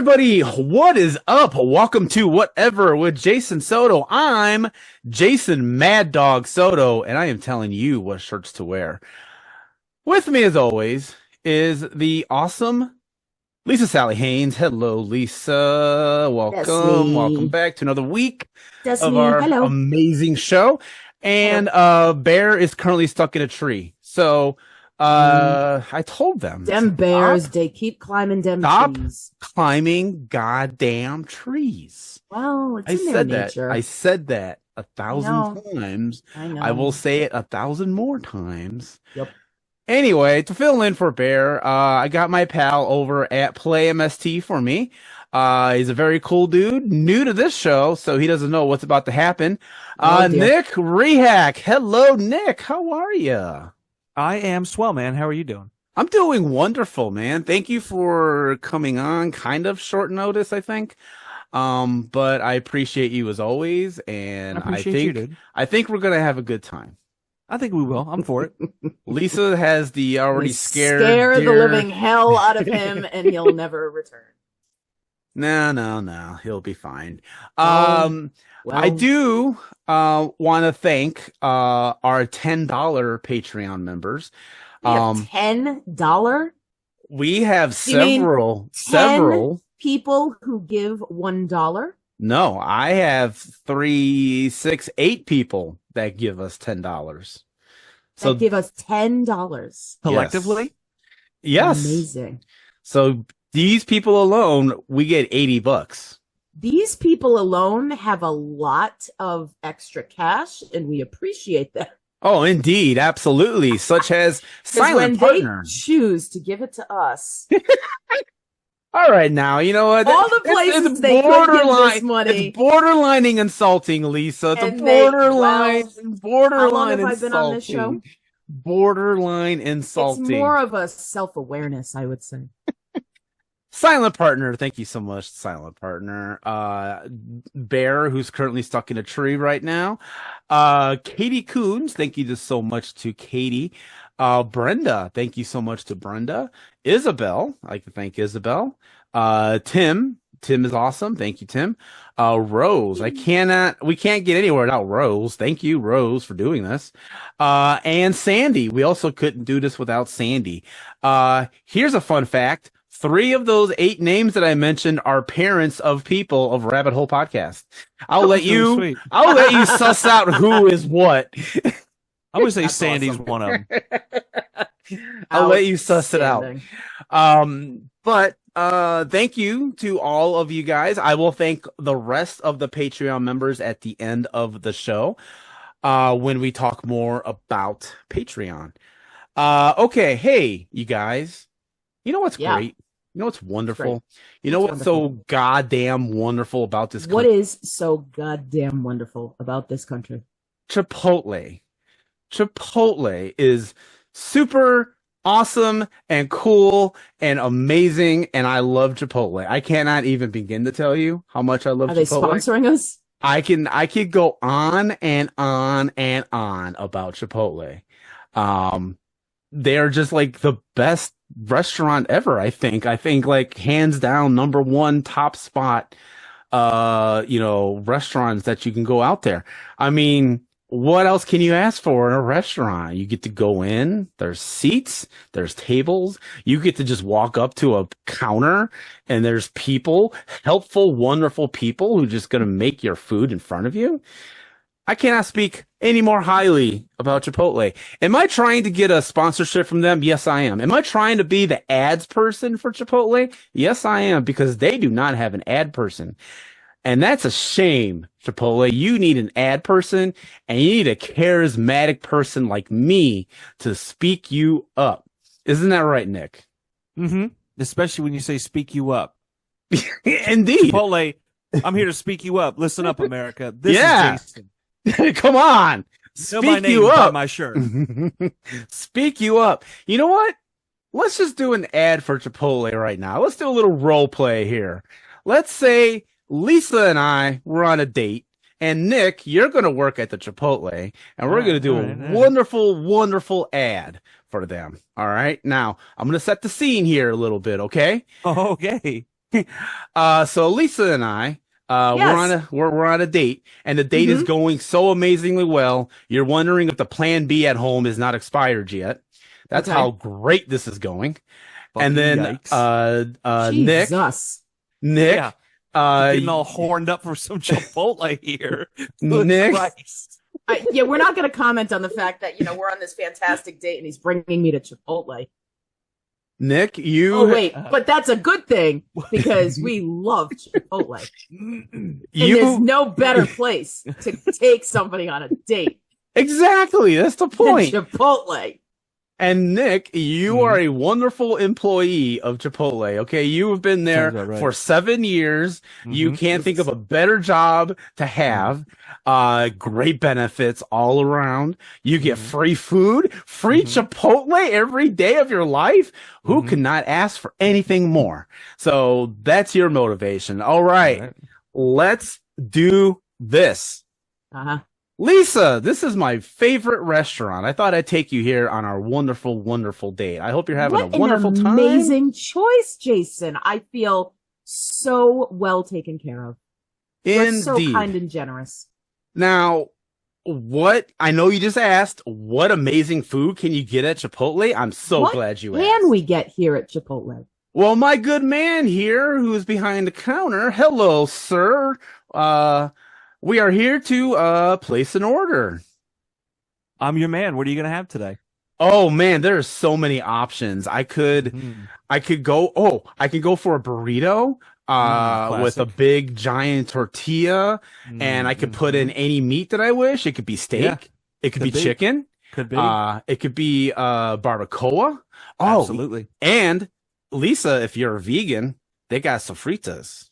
everybody, what is up? Welcome to Whatever with Jason Soto. I'm Jason Mad Dog Soto, and I am telling you what shirts to wear. With me, as always, is the awesome Lisa Sally Haynes. Hello, Lisa. Welcome. Welcome back to another week of our amazing show. And Bear is currently stuck in a tree. So I told them. Them bears, they keep climbing them trees. Stop climbing goddamn trees. Well, it's in their nature. I said that 1,000 times. I know. I will say it 1,000 more times. Yep. Anyway, to fill in for Bear, I got my pal over at Play MST for me. He's a very cool dude, new to this show, so he doesn't know what's about to happen. Nick Rehak. Hello, Nick. How are you? I am swell, man. How are you doing? I'm doing wonderful, man. Thank you for coming on. Kind of short notice, I think. But I appreciate you as always, and I think we're gonna have a good time. I think we will. I'm for it. Lisa has the already scare the living hell out of him, and he'll never return. No. He'll be fine. I do want to thank our $10 Patreon members. $10? We have several people who give $1. No, I have 3, 6, 8 people that give us $10. So give us $10 collectively. Yes. Amazing. So these people alone, we get $80. These people alone have a lot of extra cash, and we appreciate that. Oh, indeed, absolutely. Such as silent partners. They choose to give it to us. All right, now you know what? All the places they could give this money. It's borderlining insulting, Lisa. It's borderline How long have I been on this show? Borderline insulting. It's more of a self-awareness, I would say. Silent partner, thank you so much, silent partner. Bear, who's currently stuck in a tree right now. Katie Coons, thank you so much to Katie. Brenda, thank you so much to Brenda. Isabel, I'd like to thank Isabel. Tim is awesome. Thank you, Tim. Rose, we can't get anywhere without Rose. Thank you, Rose, for doing this. And Sandy, we also couldn't do this without Sandy. Here's a fun fact. 3 of those 8 names that I mentioned are parents of people of Rabbit Hole Podcast. I'll let you suss out who is what. I'm gonna say Sandy's awesome. One of them. I'll let you suss it out. But thank you to all of you guys. I will thank the rest of the Patreon members at the end of the show when we talk more about Patreon. Okay, hey, you guys. You know what's great? You know what's wonderful? You know what's so goddamn wonderful about this country? What is so goddamn wonderful about this country? Chipotle. Chipotle is super awesome and cool and amazing, and I love Chipotle. I cannot even begin to tell you how much I love Chipotle. Are they sponsoring us? I could go on and on and on about Chipotle. They're just like the best restaurant ever, I think like hands down #1 top spot restaurants that you can go out there. I mean, what else can you ask for in a restaurant? You get to go in, there's seats, there's tables, you get to just walk up to a counter and there's people, helpful, wonderful people who just gonna make your food in front of you. I cannot speak any more highly about Chipotle. Am I trying to get a sponsorship from them? Yes, I am. Am I trying to be the ads person for Chipotle? Yes, I am, because they do not have an ad person. And that's a shame, Chipotle. You need an ad person, and you need a charismatic person like me to speak you up. Isn't that right, Nick? Mm-hmm. Especially when you say speak you up. Indeed. Chipotle, I'm here to speak you up. Listen up, America. This is Jason. Come on. Speak you up. My shirt. Speak you up. You know what? Let's just do an ad for Chipotle right now. Let's do a little role play here. Let's say Lisa and I were on a date, and Nick, you're going to work at the Chipotle, and we're going to do a wonderful, wonderful ad for them. All right. Now, I'm going to set the scene here a little bit. Okay. Okay. So Lisa and I, Yes. we're on a date, and the date is Hmm. going so amazingly well. You're wondering if the plan B at home is not expired yet. That's how Okay. great this is going. And Fucking then, yikes. Jesus. Yeah. Nick, Getting all horned up for some Chipotle here. Good Nick, Christ. Yeah, we're not going to comment on the fact that, we're on this fantastic date and he's bringing me to Chipotle. Nick, Oh, wait, but that's a good thing because we love Chipotle. And there's no better place to take somebody on a date exactly. That's the than point. Chipotle. And Nick, you are a wonderful employee of Chipotle. Okay. You have been there Sounds about right. for 7 years. You Mhm. can't think of a better job to have. Great benefits all around. You get free food, free Chipotle every day of your life. Who could not ask for anything more? So that's your motivation. All right. Let's do this. Uh-huh. Lisa, this is my favorite restaurant. I thought I'd take you here on our wonderful, wonderful date. I hope you're having What a wonderful an time. amazing choice, Jason. I feel so well taken care of. You're so Indeed. kind and generous. Now, I know you just asked, what amazing food can you get at Chipotle? I'm so What glad you can asked. we get here at Chipotle? Well, my good man here, who is behind the counter. Hello, sir. We are here to place an order. I'm your man. What are you going to have today? Oh man, there are so many options. I could go for a burrito with a classic. big giant tortilla, and I could put in any meat that I wish. It could be steak, Yeah. it could be Could be. chicken, Could be. it could be barbacoa. Oh, Absolutely. and Lisa, if you're a vegan, they got sofritas.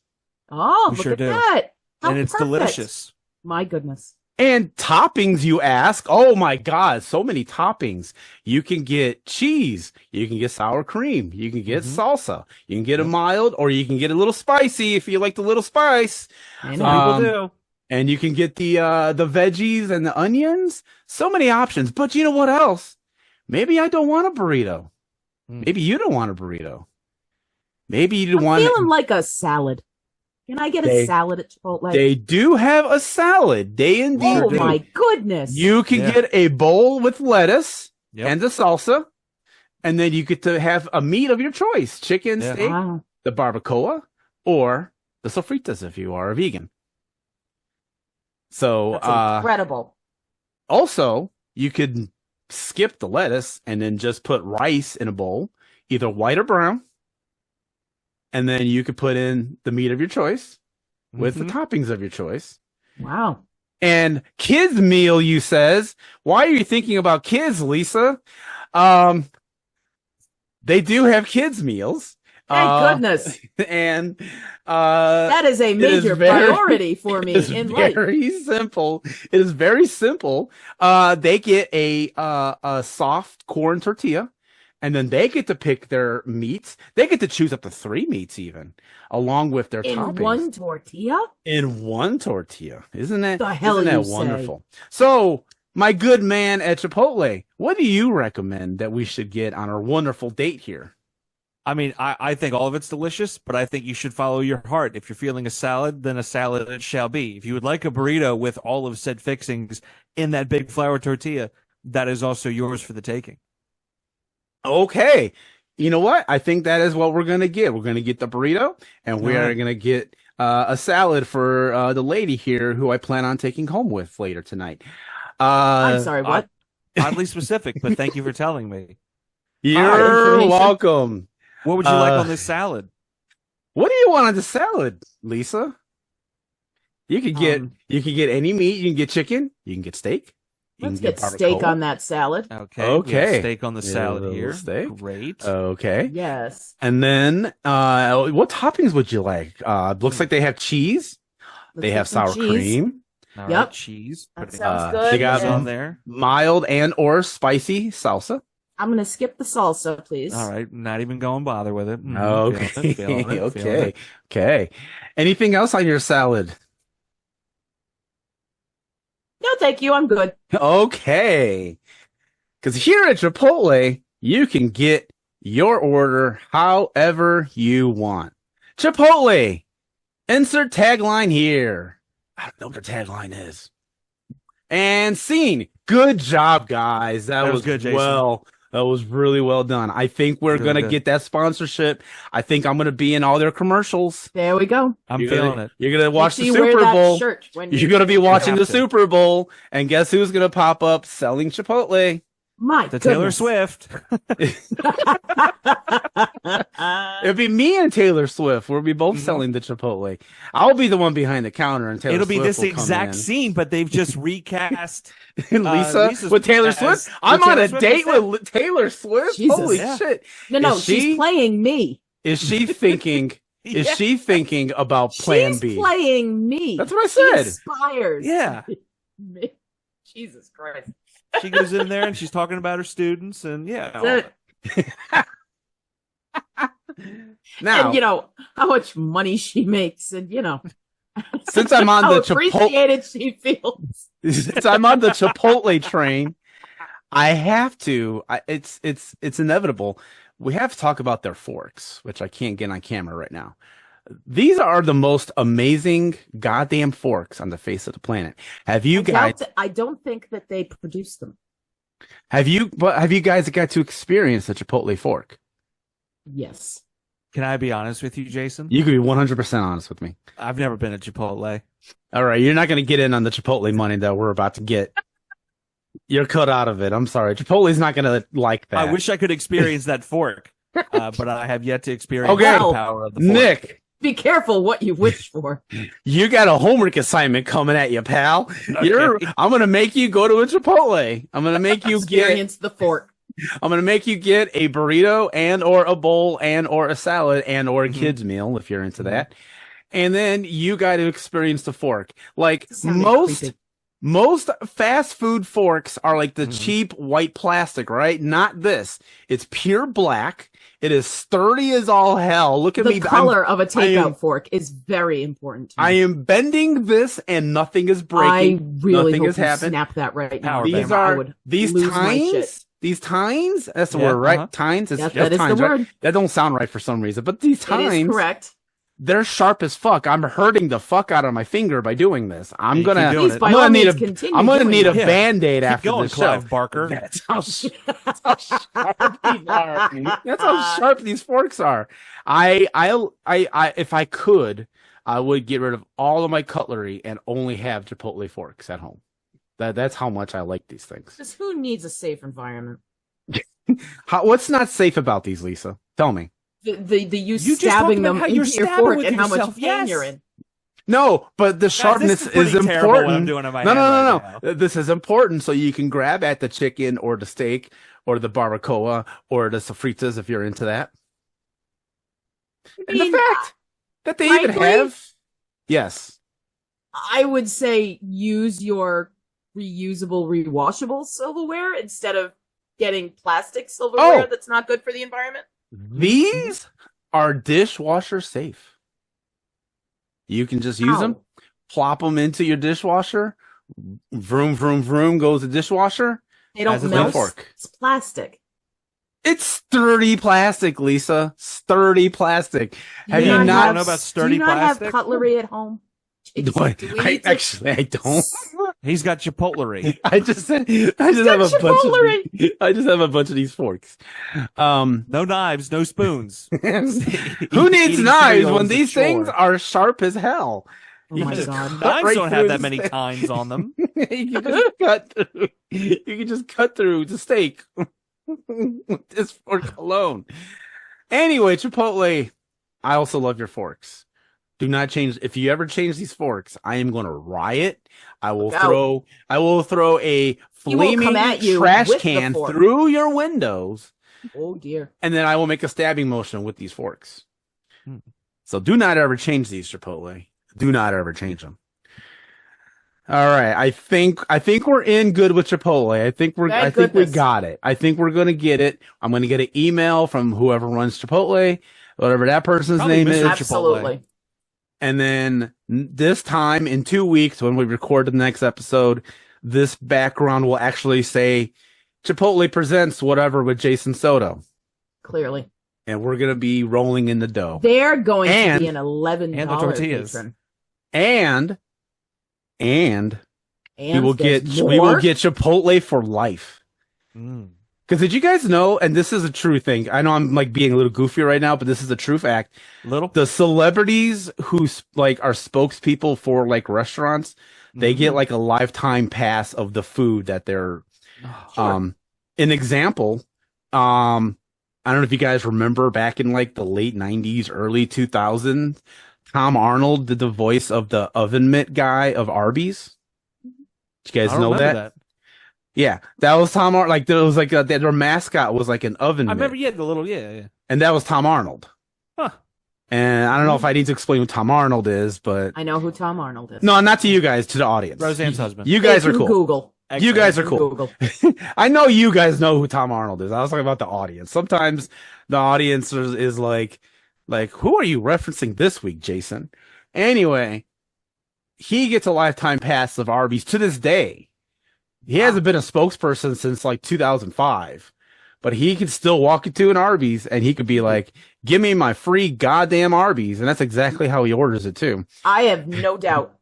Oh, We look sure at do. that. How And it's perfect. delicious. My goodness. And toppings, you ask? Oh my God, so many toppings. You can get cheese. You can get sour cream. You can get salsa. You can get a mild, or you can get a little spicy if you like the little spice. I Some know. people do. And you can get the veggies and the onions. So many options. But you know what else? Maybe I don't want a burrito. Maybe you don't want a burrito. Maybe you I'm want. feeling like a salad. Can I get a salad at Chipotle? They do have a salad. They indeed Oh do. my goodness. You can get a bowl with lettuce Yep. and the salsa, and then you get to have a meat of your choice: chicken, Yeah. steak, Wow. the barbacoa, or the sofritas if you are a vegan. So, That's incredible. also you could skip the lettuce and then just put rice in a bowl, either white or brown, and then you could put in the meat of your choice with the toppings of your choice. Wow. And kids meal, you says. Why are you thinking about kids, Lisa? They do have kids meals. Thank goodness. And That is a major priority for me in life. very simple. It is very simple. They get a soft corn tortilla, and then they get to pick their meats. They get to choose up to 3 meats even, along with their In toppings. one tortilla? In one tortilla. Isn't that, The hell isn't that you say? wonderful? So, my good man at Chipotle, what do you recommend that we should get on our wonderful date here? I mean, I think all of it's delicious, but I think you should follow your heart. If you're feeling a salad, then a salad it shall be. If you would like a burrito with all of said fixings in that big flour tortilla, that is also yours for the taking. Okay. You know what? I think that is what we're going to get. We're going to get the burrito, and we are going to get a salad for the lady here who I plan on taking home with later tonight. I'm sorry, what? Oddly specific, but thank you for telling me. You're information. welcome. What would you like on this salad? What do you want on the salad, Lisa? You could get any meat. You can get chicken. You can get steak. You Let's can get steak barbacoa. on that salad. Okay. Okay. We have steak on the Yeah, a salad little here. steak. Great. Okay. Yes. And then, what toppings would you like? Looks like they have cheese. Let's They get have some sour cheese. cream, All Yep. right, cheese. That Put it sounds they good. got on Yeah. there. mild and or spicy salsa. I'm going to skip the salsa, please. All right. Not even go and bother with it. Okay. Feeling it, feeling Okay. it. Okay. Anything else on your salad? No, thank you. I'm good. Okay. Because here at Chipotle, you can get your order however you want. Chipotle. Insert tagline here. I don't know what their tagline is. And scene. Good job, guys. That was good, Jason. That was really well done. I think we're going to get that sponsorship. I think I'm going to be in all their commercials. There we go. I'm feeling it. You're going to watch the wear Super that Bowl. shirt when You're going to be watching the Super Bowl. And guess who's going to pop up selling Chipotle? My The goodness. Taylor Swift. It'd be me and Taylor Swift. We'll be both selling the Chipotle. I'll be the one behind the counter, and Taylor It'll be Swift this will come exact in. scene, but they've just recast Lisa Lisa's with Taylor as- Swift. with I'm on Taylor a Swift date instead. with Taylor Swift. Jesus. Holy Yeah. shit! No, Is she- she's playing me. Is she thinking? Is Yeah. she thinking about Plan She's B? playing me. That's what I She said. inspires Yeah. me. Jesus Christ. She goes in there and she's talking about her students, and That's it. Now, And how much money she makes, and since I'm on how the Chipotle, appreciated she feels. since I'm on the Chipotle train, I have to. It's inevitable. We have to talk about their forks, which I can't get on camera right now. These are the most amazing goddamn forks on the face of the planet. Have you guys? I don't think that they produce them. Have you guys got to experience the Chipotle fork? Yes. can I be honest with you, Jason? You can be 100% honest with me. I've never been at Chipotle. All right, you're not going to get in on the Chipotle money that we're about to get. You're cut out of it. I'm sorry. Chipotle's not going to like that. I wish I could experience that fork, but I have yet to experience Okay. the power of the fork. Nick, Be careful what you wish for. you got a homework assignment coming at you, pal. I'm going to make you go to a Chipotle. I'm going to make you Experience the fork. I'm going to make you get a burrito and or a bowl and or a salad and or a kid's meal if you're into that. And then you got to experience the fork. Like Sounded most fast food forks are like the cheap white plastic, right? Not this. It's pure black. It is sturdy as all hell. Look at me. The color of a takeout fork is very important to me. I am bending this and nothing is I breaking. really Nothing hope has you happened. snap that right now. Power These band. I are would these lose my shit. tines. These tines. That's the Yeah, word, right? uh-huh. Tines. Yes, That's that is the tines, right? word. That don't sound right for some reason. But these It is tines, correct. they're sharp as fuck. I'm hurting the fuck out of my finger by doing this. I'm You keep gonna. doing Please, it. by I'm all gonna need means, a. continue I'm gonna doing need a that. Yeah. Band-Aid Keep after going, this Clive show. Barker. That's how sharp these are. That's how sharp these forks are. I if I could, I would get rid of all of my cutlery and only have Chipotle forks at home. That's how much I like these things. Just who needs a safe environment? What's not safe about these, Lisa? Tell me. The you You just stabbing talked about them how into you're your stabbing fork with and how much yourself. pain Yes. you're in. No, but the sharpness this is is pretty terrible what I'm important. doing in my No, hand no, right no, now. no. This is important so you can grab at the chicken or the steak or the barbacoa or the sofritas if you're into that. And the fact that they even frankly, have, yes, I would say use your reusable, rewashable silverware instead of getting plastic silverware Oh. that's not good for the environment. these are dishwasher safe. You can just use them, plop them into your dishwasher. Vroom, vroom, vroom goes the dishwasher. They don't As a melt. fork. It's plastic. It's sturdy plastic, Lisa. Sturdy plastic. Have Do you not not? have- know about sturdy do you not plastic? have cutlery at home? Do I, Do we need to- actually, I don't. He's got Chipotlery. I just have a got bunch Chipotle. I just have a bunch of these forks. No knives, no spoons. Who needs Eating knives cereal when is a these things chore. are sharp as hell? Oh You my just god. cut Knives right don't through have that the many steak. tines on them. You can just cut through. You can just cut through the steak with this fork alone. Anyway, Chipotle, I also love your forks. Do not change. If you ever change these forks, I am going to riot. I will Look out. throw a He will come flaming at you trash with the can fork. through your windows, Oh dear. and then I will make a stabbing motion with these forks. Hmm. So do not ever change these, Chipotle. Do not ever change them. All right, I think we're in good with Chipotle. I think we goodness. got it. I think we're gonna get it. I'm gonna get an email from whoever runs Chipotle, whatever that person's Probably name Mr. is. Chipotle. Absolutely. And then this time in 2 weeks, when we record the next episode, this background will actually say Chipotle presents whatever with Jason Soto. Clearly. and we're gonna be rolling in the dough. They're going to be an $11 and the tortillas. patron. And we will get more? Chipotle for life. Mm. Because did you guys know, and this is a true thing, I know I'm like being a little goofy right now, but this is a true fact. The celebrities who like are spokespeople for like restaurants, they get like a lifetime pass of the food that they're an example. I don't know if you guys remember back in like the late 90s, early 2000s, Tom Arnold did the voice of the oven mitt guy of Arby's. Did you guys know that? Yeah, that was Tom Arnold. Like, there was like their mascot was like an oven mitt. I remember, the little, yeah. And that was Tom Arnold. Huh. And I don't know if I need to explain who Tom Arnold is, but I know who Tom Arnold is. No, not to you guys, to the audience. Roseanne's husband. You guys are cool. Google. You guys are cool. I know you guys know who Tom Arnold is. I was talking about the audience. Sometimes the audience is like, who are you referencing this week, Jason? Anyway, he gets a lifetime pass of Arby's to this day. He hasn't been a spokesperson since like 2005, but he can still walk into an Arby's and he could be like, give me my free goddamn Arby's. And that's exactly how he orders it too. I have no doubt.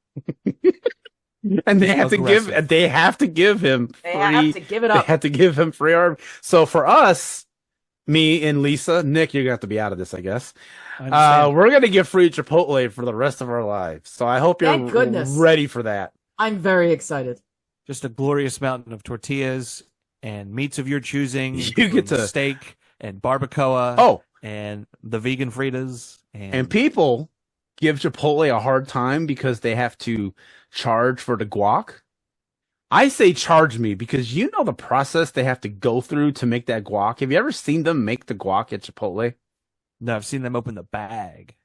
And they have to give him free. They have to give it up. They have to give him free Arby's. So for us, me and Lisa, Nick, you're gonna have to be out of this, I guess. We're gonna get free Chipotle for the rest of our lives. So I hope you're ready for that. I'm very excited. Just a glorious mountain of tortillas and meats of your choosing. You get to steak and barbacoa. Oh, and the vegan fritas. And people give Chipotle a hard time because they have to charge for the guac. I say charge me because you know the process they have to go through to make that guac. Have you ever seen them make the guac at Chipotle? No, I've seen them open the bag.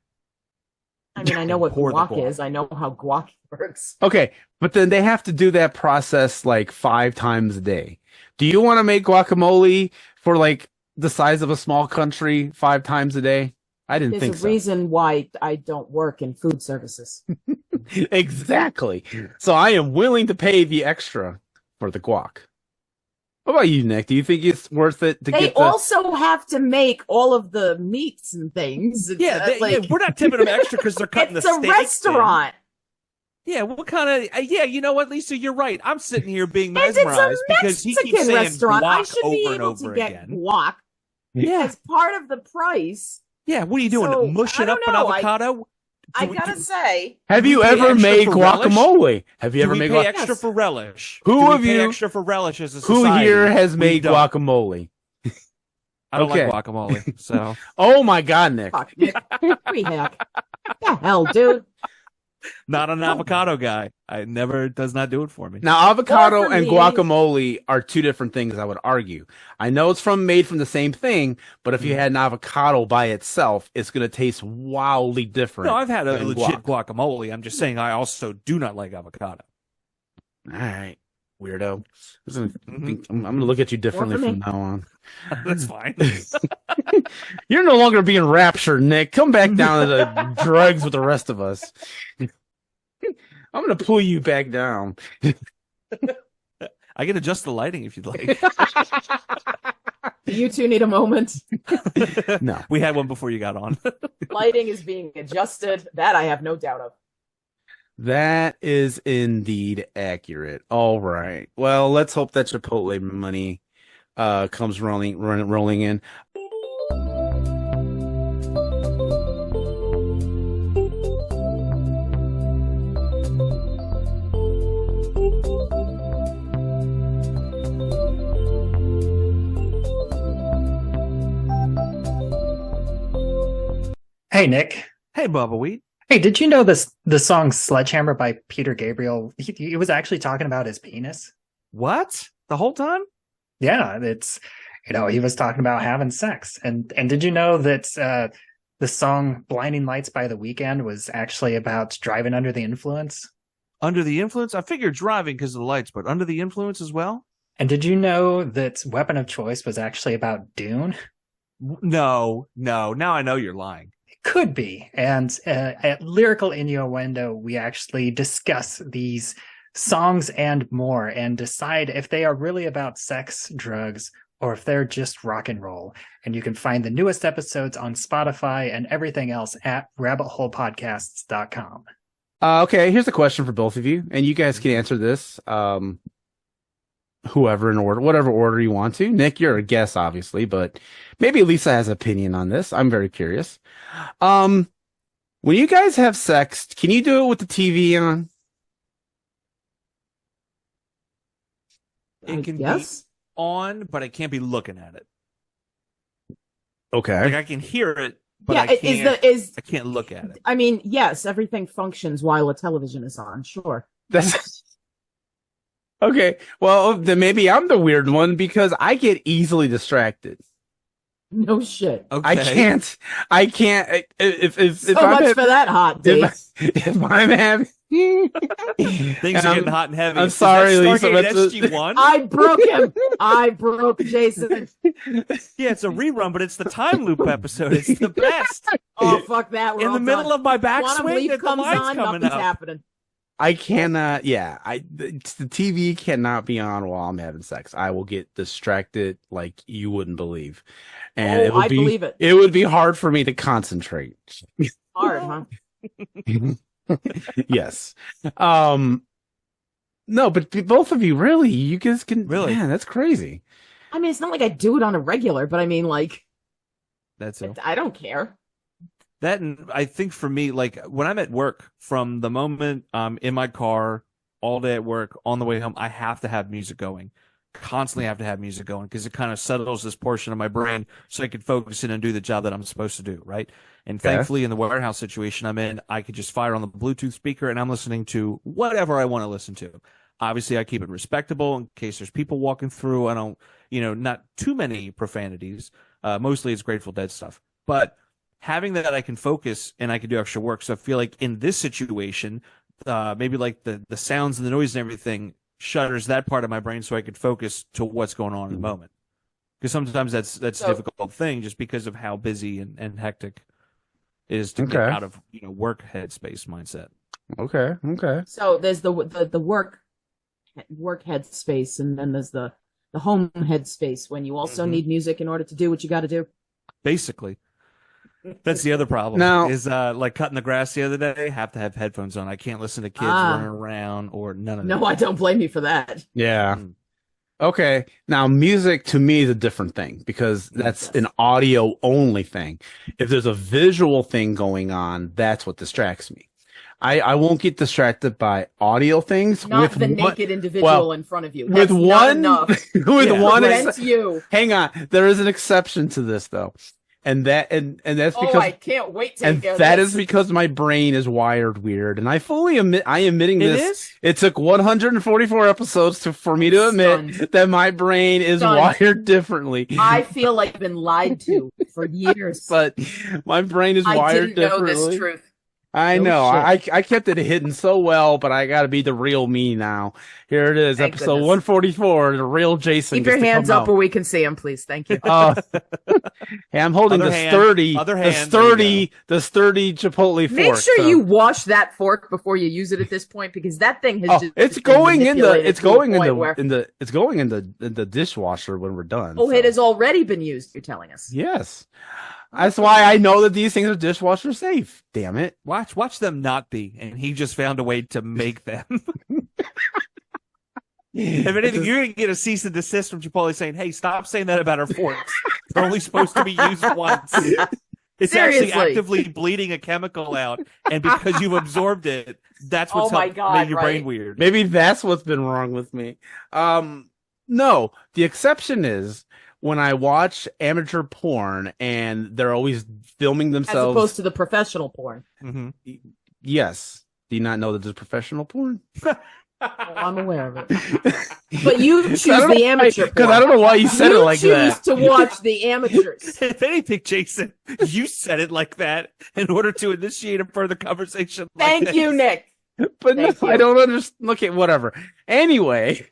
I mean, I know what guac is. I know how guac works. Okay, but then they have to do that process like 5 times a day. Do you want to make guacamole for like the size of a small country 5 times a day? I didn't think so. There's a reason why I don't work in food services. Exactly. So I am willing to pay the extra for the guac. What about you, Nick? Do you think it's worth it to They also have to make all of the meats and things. Yeah, we're not tipping them extra because they're cutting the steak. It's a restaurant. Yeah, what kind of... yeah, you know what, Lisa? You're right. I'm sitting here being mesmerized because he keeps saying restaurant. guac I should over be and able over to get again. Guac as part of the price. Yeah, what are you doing? So, Mushing up an avocado? I gotta say, have you ever made guacamole? Have you ever made guacamole? Extra for relish. Who of you extra for relish as a society? Who here has made guacamole? I don't like guacamole. So, oh my God, Nick! Fuck, Nick. Rehak. What the hell, dude? Not an avocado guy. Does not do it for me. Now, avocado and guacamole are 2 different things, I would argue. I know it's made from the same thing, but if you had an avocado by itself, it's going to taste wildly different. No, I've had a legit guacamole. I'm just saying I also do not like avocado. All right, weirdo. I'm going to look at you differently from now on. That's fine. You're no longer being raptured, Nick. Come back down to the drugs with the rest of us. I'm going to pull you back down. I can adjust the lighting if you'd like. Do you two need a moment? No. We had one before you got on. Lighting is being adjusted. That I have no doubt of. That is indeed accurate. All right. Well, let's hope that Chipotle money comes rolling in. Hey, Nick. Hey, Bubba Weed. Hey, did you know the song Sledgehammer by Peter Gabriel, he was actually talking about his penis? What? The whole time? Yeah, it's, he was talking about having sex. And did you know that the song Blinding Lights by The Weeknd was actually about driving under the influence? Under the influence? I figured driving because of the lights, but under the influence as well? And did you know that Weapon of Choice was actually about Dune? No. Now I know you're lying. Could be. And at Lyrical Innuendo, we actually discuss these songs and more and decide if they are really about sex, drugs, or if they're just rock and roll. And you can find the newest episodes on Spotify and everything else at rabbitholepodcasts.com. Okay, here's a question for both of you, and you guys can answer this. Whoever in order, whatever order you want to. Nick, you're a guest, obviously, but maybe Lisa has an opinion on this. I'm very curious. When you guys have sex, can you do it with the TV on? It can be on, but I can't be looking at it. Okay. Like I can hear it, but Yeah, I can't look at it. I mean, yes, everything functions while a television is on. Sure. That's okay. Well, then maybe I'm the weird one because I get easily distracted. No shit. Okay. I can't. If So much for that hot date. If I'm having things are getting hot and heavy. I'm sorry, Lisa. SG-1? I broke him. I broke Jason. Yeah, it's a rerun, but it's the time loop episode. It's the best. Oh fuck that! We're in the middle of my Quantum backswing, Leap the comes lights on, coming nothing's up. happening. I cannot. Yeah, the TV cannot be on while I'm having sex. I will get distracted like you wouldn't believe, and I believe it. It would be hard for me to concentrate. Hard, huh? Yes. No, but both of you, really, you guys can. Really? Man, that's crazy. I mean, it's not like I do it on a regular, but I mean, like, That's it. I don't care. That, and I think for me, like when I'm at work, from the moment I'm in my car all day at work, on the way home, I have to have music going. Constantly have to have music going because it kind of settles this portion of my brain so I can focus in and do the job that I'm supposed to do, right? And thankfully, in the warehouse situation I'm in, I could just fire on the Bluetooth speaker and I'm listening to whatever I want to listen to. Obviously, I keep it respectable in case there's people walking through. I don't, not too many profanities. Mostly it's Grateful Dead stuff. But having that, I can focus and I can do extra work. So I feel like in this situation, maybe like the sounds and the noise and everything shutters that part of my brain so I could focus to what's going on in the moment. Because sometimes that's a difficult thing just because of how busy and hectic it is to get out of work headspace mindset. Okay. So there's the work headspace, and then there's the home headspace when you also need music in order to do what you got to do. Basically. That's the other problem. Now, is like cutting the grass the other day. Have to have headphones on. I can't listen to kids running around or none of that. No, I don't blame you for that. Yeah. Okay. Now, music to me is a different thing because that's an audio only thing. If there's a visual thing going on, that's what distracts me. I won't get distracted by audio things. Not with the naked individual in front of you. That's with not one, enough. with one, you. Hang on. There is an exception to this though. And that's because I can't wait to hear that this. is because my brain is wired weird, and I fully admitting this. It took 144 episodes for me to admit that my brain is wired differently. I feel like I've been lied to for years, but my brain is wired differently. I didn't know this truth. I know. I kept it hidden so well, but I got to be the real me now. Here it is, Thank episode goodness. 144. The real Jason. Keep your hands up where we can see them, please. Thank you. Hey, I'm holding the sturdy Chipotle fork. Make sure you wash that fork before you use it at this point, because that thing has it's going in the dishwasher when we're done. Oh, so. It has already been used. You're telling us. Yes. That's why I know that these things are dishwasher safe. Damn it. Watch them not be, and he just found a way to make them. If anything, you're going to get a cease and desist from Chipotle saying, hey, stop saying that about our forks. They're only supposed to be used once. It's Seriously. actually actively bleeding a chemical out, and because you've absorbed it, that's what's made your brain weird. Maybe that's what's been wrong with me. No, the exception is when I watch amateur porn and they're always filming themselves. As opposed to the professional porn. Mm-hmm. Yes. Do you not know that there's professional porn? I'm aware of it. But you choose the amateur porn. Because I don't know why you said it like that. You choose to watch the amateurs. If anything, Jason, you said it like that in order to initiate a further conversation. Thank you, Nick. But I don't understand. Okay, whatever. Anyway,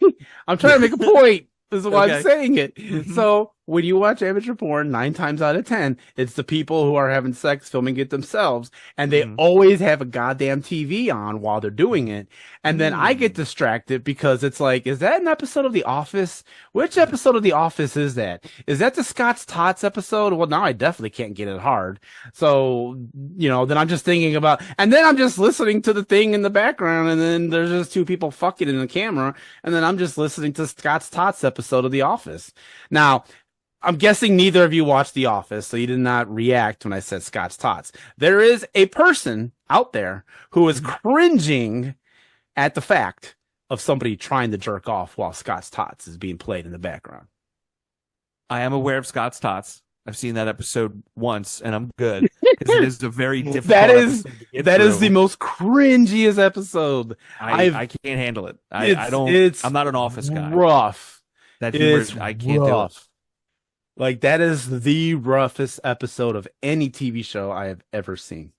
I'm trying to make a point. This is why I'm saying it. So when you watch amateur porn, 9 times out of 10, it's the people who are having sex filming it themselves, and they always have a goddamn TV on while they're doing it. And then I get distracted because it's like, is that an episode of The Office? Which episode of The Office is that? Is that the Scott's Tots episode? Well, now I definitely can't get it hard. So, then I'm just thinking about, and then I'm just listening to the thing in the background, and then there's just two people fucking in the camera, and then I'm just listening to Scott's Tots episode of The Office. Now, I'm guessing neither of you watched The Office, so you did not react when I said Scott's Tots. There is a person out there who is cringing at the fact of somebody trying to jerk off while Scott's Tots is being played in the background. I am aware of Scott's Tots. I've seen that episode once, and I'm good because it is a very difficult. That is the most cringiest episode. I can't handle it. I don't. I'm not an Office guy. Rough. That humor, I can't do it. Like, that is the roughest episode of any TV show I have ever seen.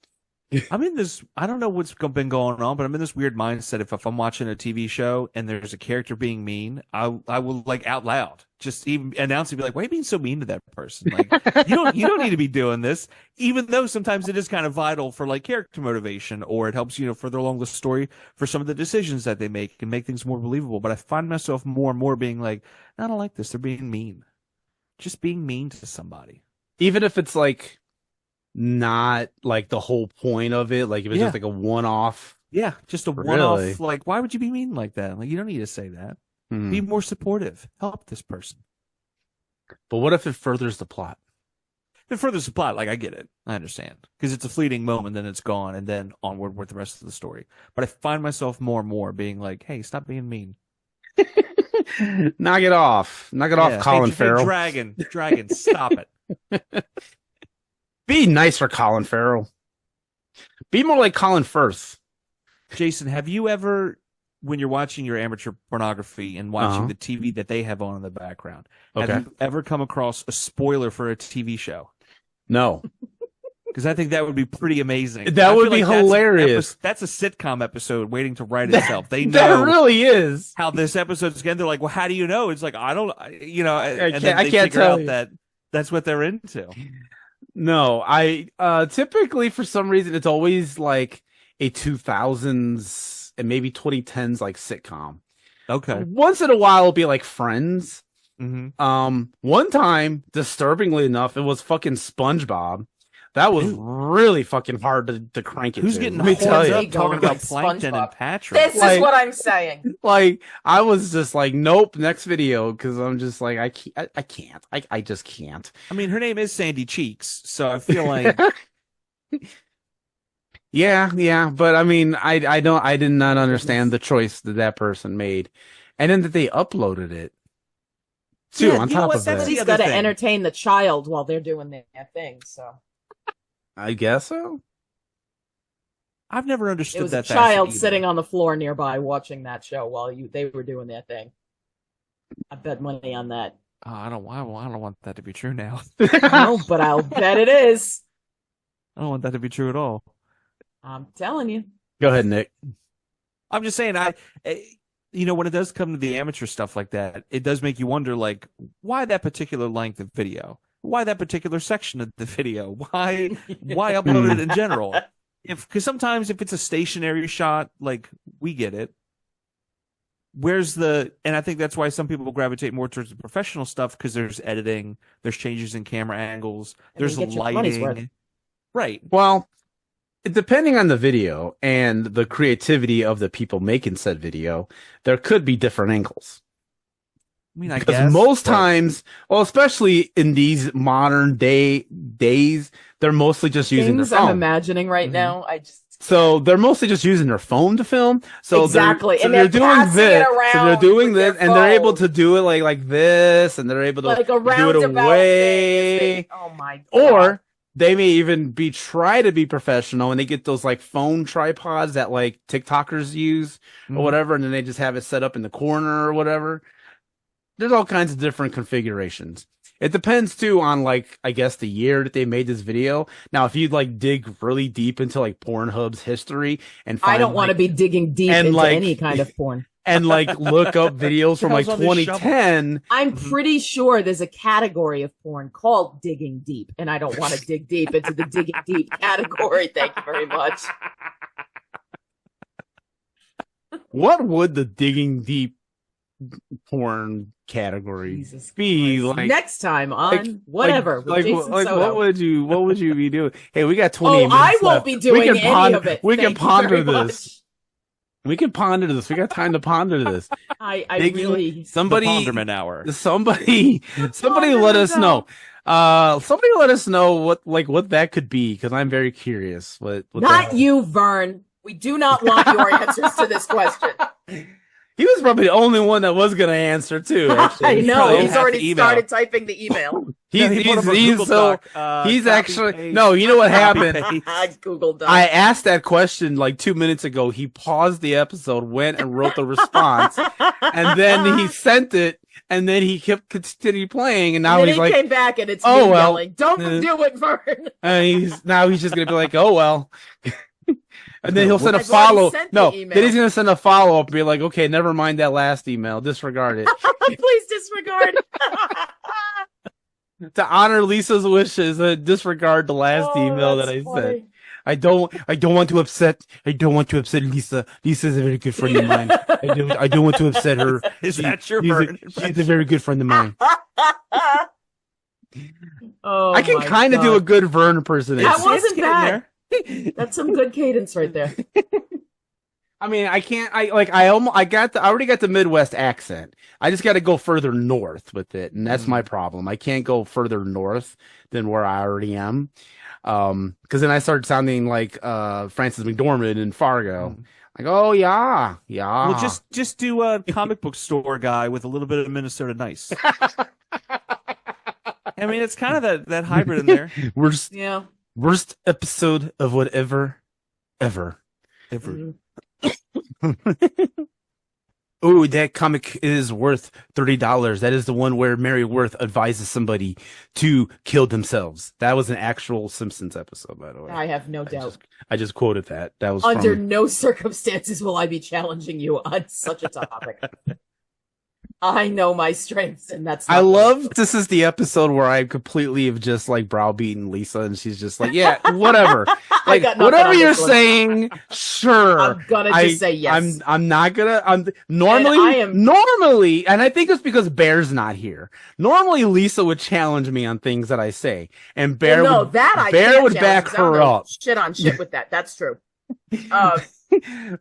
I'm in this, I don't know what's been going on, but I'm in this weird mindset. If I'm watching a TV show and there's a character being mean, I will like out loud just even announce and be like, why are you being so mean to that person? Like, you don't need to be doing this, even though sometimes it is kind of vital for like character motivation, or it helps, further along the story for some of the decisions that they make and make things more believable. But I find myself more and more being like, I don't like this. They're being mean. Just being mean to somebody. Even if it's like not like the whole point of it, like if it's just like a one-off. Yeah, just a one-off. Like, why would you be mean like that? Like, you don't need to say that. Be more supportive. Help this person. But what if it furthers the plot? If it furthers the plot, like, I get it. I understand. Because it's a fleeting moment, then it's gone, and then onward with the rest of the story. But I find myself more and more being like, hey, stop being mean. Knock it off. Knock it off, Colin Farrell. Dragon, stop it. Be nice for Colin Farrell. Be more like Colin Firth. Jason, have you ever, when you're watching your amateur pornography and watching the TV that they have on in the background, have you ever come across a spoiler for a TV show? No. Because I think that would be pretty amazing. That would be hilarious. That's a sitcom episode waiting to write itself. They know that really is how this episode's going. They're like, well, how do you know? It's like, I don't, and then I they can't figure tell out you. that that's what they're into. No, I typically, for some reason, it's always like a 2000s and maybe 2010s like sitcom. Okay. Once in a while it'll be like Friends. Mm-hmm. One time, disturbingly enough, it was fucking SpongeBob. That was really fucking hard to crank it. Who's to. getting Let me tell horns you. up talking about SpongeBob. Plankton and Patrick? This is what I'm saying. Like, I was just like, nope, next video, because I'm just like, I can't. I just can't. I mean, her name is Sandy Cheeks, so I feel like Yeah, but I mean, I did not understand the choice that person made, and then that they uploaded it too. Yeah, on you know top what? of That's that, He's the got other to thing. entertain the child while they're doing their thing. So I guess so. I've never it understood was that. a child either. sitting on the floor nearby watching that show while they were doing their thing. I bet money on that. Oh, I don't want that to be true now. No, but I'll bet it is. I don't want that to be true at all. I'm telling you. Go ahead, Nick. I'm just saying, when it does come to the amateur stuff like that, it does make you wonder, like, why that particular length of video? Why that particular section of the video? Why upload it in general? Because sometimes if it's a stationary shot, like, we get it. And I think that's why some people gravitate more towards the professional stuff, because there's editing, there's changes in camera angles, And there's you get your money's worth. lighting. Right. Well, depending on the video and the creativity of the people making said video, there could be different angles. I mean, I Because guess most times, well, especially in these modern days, they're mostly just using their Things I'm phone. imagining right now, I just So they're mostly just using their phone to film. So Exactly. And they're they're doing passing this. it So they're around doing with this, their and they're able phone. to do it like this, and they're able to like a do it roundabout away. thing. Oh my god. Or they may even try to be professional, and they get those like phone tripods that like TikTokers use or whatever, and then they just have it set up in the corner or whatever. There's all kinds of different configurations. It depends too on like, I guess, the year that they made this video. Now, if you like dig really deep into like Pornhub's history and find, I don't want to be digging deep and, into like, any kind of porn. and like look up videos from like Hell's on this 2010. I'm pretty sure there's a category of porn called digging deep, and I don't want to dig deep into the digging deep category. Thank you very much. What would the digging deep porn category Jesus be Christ. like? Next time on whatever. with Jason Soto. what would you be doing? Hey, we got 20 minutes I won't left. be doing any of it. We can Thank you ponder very this. We can ponder this. We got time to ponder this. I Somebody, The Ponderman Hour. somebody let us know. Somebody let us know what that could be, because I'm very curious. What Not you, Vern. We do not want your answers to this question. He was probably the only one that was going to answer too. Actually. I know. probably He's have already to email. started typing the email. He's put up a Google Doc, he's copy, actually paste, no. You know what copy, happened? paste. Google Doc. I asked that question like 2 minutes ago. He paused the episode, went and wrote the response, and then he sent it, and then he kept continued playing, and now and then he's he like, came back and it's "Oh, me well." yelling, "Don't do it, Vern." he's just gonna be like, "Oh well," and then he'll send a I've already follow. sent the No, email. then he's gonna send a follow up and be like, "Okay, never mind that last email. Disregard it." Please disregard. To honor Lisa's wishes, disregard the last email that I sent. I don't want to upset Lisa. Lisa's a very good friend of mine. I don't want to upset her. Is that your she's Vern? she's a very good friend of mine. Oh, I can kind of do a good Vern impersonation. That wasn't getting bad. there. That's some good cadence right there. I mean, I can't. I already got the Midwest accent. I just got to go further north with it, and that's my problem. I can't go further north than where I already am, because then I start sounding like Francis McDormand in Fargo. Like, oh yeah. Well, just do a comic book store guy with a little bit of Minnesota nice. I mean, it's kind of that hybrid in there. Yeah. Worst episode of whatever ever. Mhm. Oh, that comic is worth $30. That is the one where Mary Worth advises somebody to kill themselves. That was an actual Simpsons episode, by the way. I have no doubt. I just quoted that. That was Under from... no circumstances will I be challenging you on such a topic. I know my strengths, and that's. I love this is the episode where I completely have just like browbeaten Lisa, and she's just like, yeah, whatever, like got nothing whatever on you're this one. saying, sure. I'm gonna just say yes. I'm not gonna. And I am- normally, and I think it's because Bear's not here. Normally, Lisa would challenge me on things that I say, and Bear Well, no, would, that I Bear can't would challenge, back 'cause I don't her know up. Shit on shit with that. That's true.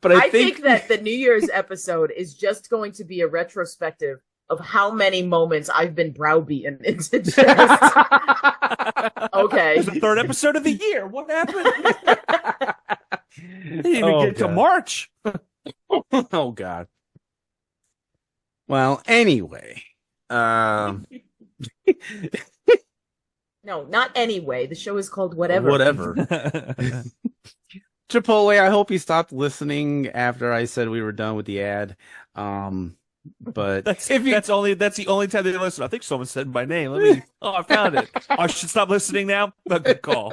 But I think that the New Year's episode is just going to be a retrospective of how many moments I've been browbeaten into just. Okay. It's the third episode of the year. What happened? Didn't even get to God. March. Oh God. Well, anyway, No, not anyway. The show is called Whatever. whatever. Chipotle, I hope you stopped listening after I said we were done with the ad. But That's the only time they listen. I think someone said my name. I found it. I should stop listening now. A good call.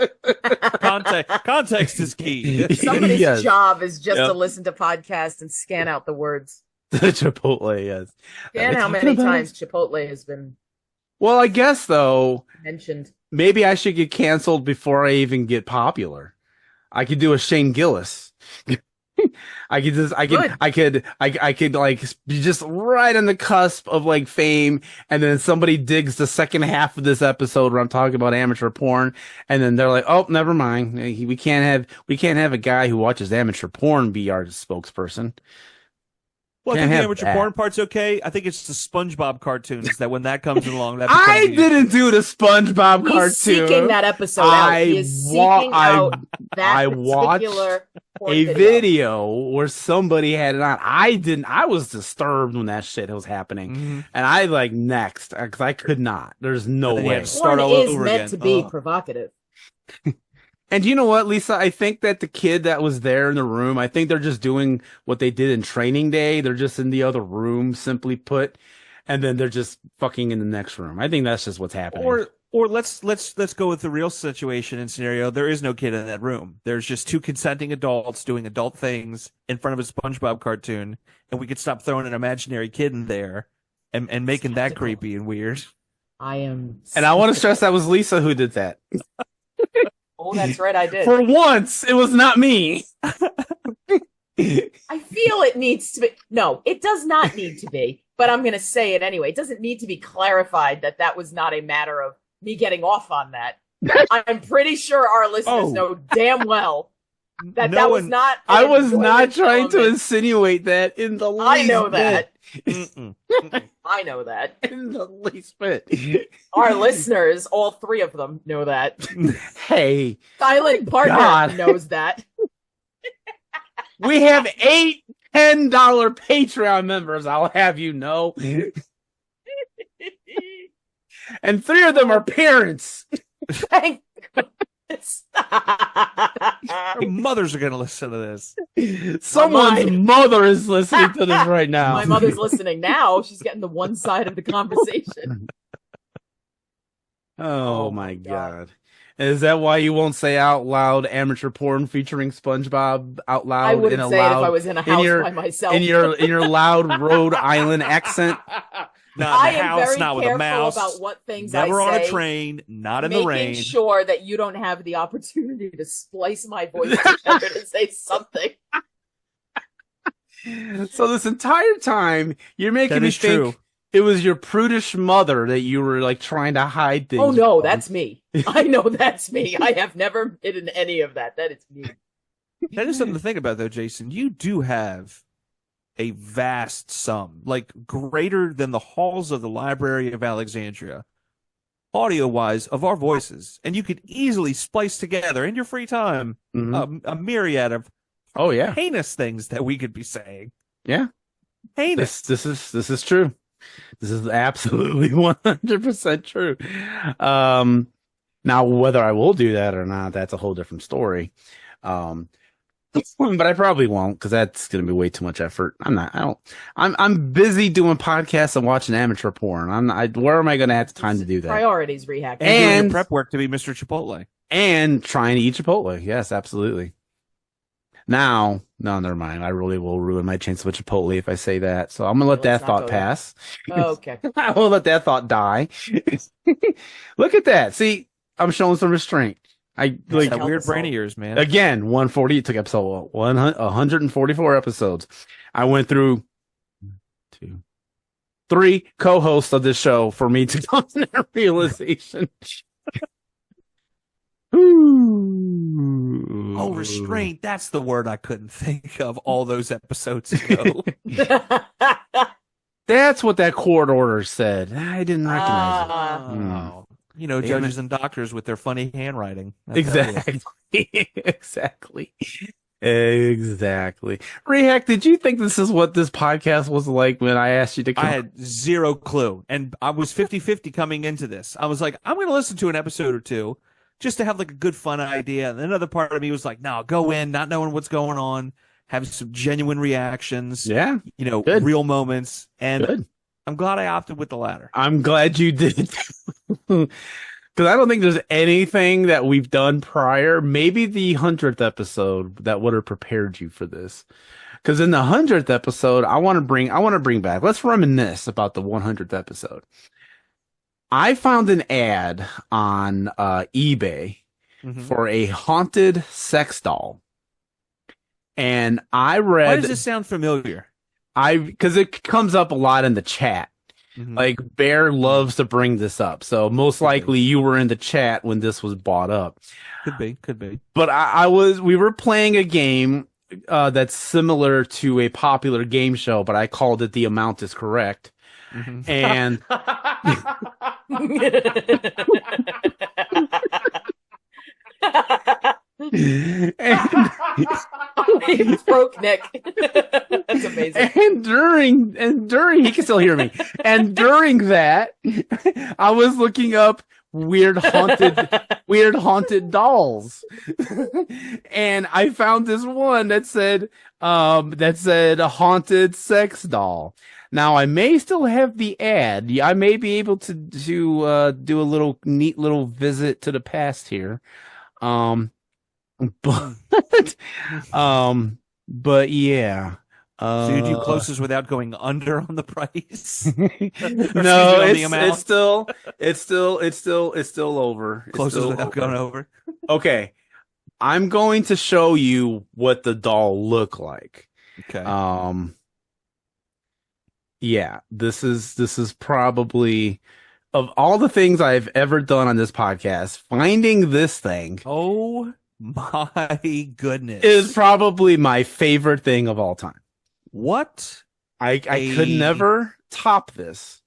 Context is key. Somebody's Yes. job is just Yep. to listen to podcasts and scan out the words. Chipotle, yes. And We're how talking many about times Chipotle has been Well, I guess though, mentioned. maybe I should get canceled before I even get popular. I could do a Shane Gillis. I could like be just right on the cusp of like fame, and then somebody digs the second half of this episode where I'm talking about amateur porn, and then they're like, "Oh, never mind. We can't have a guy who watches amateur porn be our spokesperson." Well, I Can't think the have amateur that. porn part's okay. I think it's the SpongeBob cartoons that when that comes along, that I becomes didn't do the SpongeBob He's cartoon. seeking that episode out. He is seeking out that I watched particular porn a video where somebody had it on. I didn't. I was disturbed when that shit was happening, Mhm. and I like next because I could not. There's no And then you way. have to start Porn all is over meant again. to be Ugh. provocative. And you know what, Lisa? I think that the kid that was there in the room, I think they're just doing what they did in Training Day. They're just in the other room, simply put, and then they're just fucking in the next room. I think that's just what's happening. Or let's go with the real situation and scenario. There is no kid in that room. There's just two consenting adults doing adult things in front of a SpongeBob cartoon, and we could stop throwing an imaginary kid in there and making that creepy and weird. I am. And I want to stress that was Lisa who did that. Oh, that's right, I did. For once, it was not me. I feel it needs to be. No, it does not need to be, but I'm going to say it anyway. It doesn't need to be clarified that that was not a matter of me getting off on that. I'm pretty sure our listeners know damn well that that was not. I was not trying to insinuate that in the least I know that. Mm-mm. I know that. In the least bit. Our listeners, all three of them, know that. Hey. Silent Partner knows that. We have 8 $10 Patreon members, I'll have you know. And 3 of them are parents. Thank goodness. Mothers are going to listen to this. Someone's mother is listening to this right now. My mother's listening now. She's getting the one side of the conversation. Oh my God. Is that why you won't say out loud amateur porn featuring SpongeBob out loud? I wouldn't say it if I was in a house by myself. In your loud Rhode Island accent? Not in the house, not with a mouse. About what things never I on say, a train, not in the rain. Making sure that you don't have the opportunity to splice my voice together to say something. So this entire time, you're making me think it was your prudish mother that you were like trying to hide things. Oh no, that's me. I know that's me. I have never hidden any of that. That is me. That is something to think about, though, Jason. You do have a vast sum, like greater than the halls of the Library of Alexandria, audio-wise, of our voices. And you could easily splice together in your free time a myriad of heinous things that we could be saying. Yeah. Heinous. This is true. This is absolutely 100% true. Now, whether I will do that or not, that's a whole different story. But I probably won't, because that's going to be way too much effort. I'm busy doing podcasts and watching amateur porn. Where am I going to have the time to do that? Priorities, Rehak. And doing your prep work to be Mr. Chipotle. And trying to eat Chipotle. Yes, absolutely. Now, no, never mind. I really will ruin my chance with Chipotle if I say that. So I'm going to let that thought pass. Oh, okay. I will let that thought die. Look at that. See, I'm showing some restraint. Like that weird brain of yours, man. Again, 140. It took episode 144 episodes. I went through 3 co-hosts of this show for me to come to that realization. Oh, restraint. That's the word I couldn't think of all those episodes ago. That's what that court order said. I didn't recognize it. You know, judges and doctors with their funny handwriting. Exactly. Exactly. Rehak, did you think this is what this podcast was like when I asked you to come? I had zero clue. And I was 50-50 coming into this. I was like, I'm going to listen to an episode or two just to have like a good fun idea. And another part of me was like, no, go in, not knowing what's going on, having some genuine reactions. Yeah. You know, real moments. And I'm glad I opted with the latter. I'm glad you did. Because I don't think there's anything that we've done prior, maybe the 100th episode, that would have prepared you for this. Because in the 100th episode, I want to bring back, let's reminisce about the 100th episode. I found an ad on eBay for a haunted sex doll. And I read... Why does this sound familiar? Because it comes up a lot in the chat. Like Bear loves to bring this up, so most likely you were in the chat when this was brought up. Could be. But we were playing a game that's similar to a popular game show, but I called it The Amount Is Correct. And It's broke, Nick. That's amazing. And during he can still hear me. And during that, I was looking up weird haunted dolls. And I found this one that said a haunted sex doll. Now I may still have the ad. I may be able to do a little neat little visit to the past here. Um, but but yeah. So you do closest without going under on the price? No, it's still over. Closest without going over. Okay. I'm going to show you what the doll looked like. Okay. Yeah, this is probably, of all the things I've ever done on this podcast, finding this thing, oh my goodness, is probably my favorite thing of all time. What? I could never top this.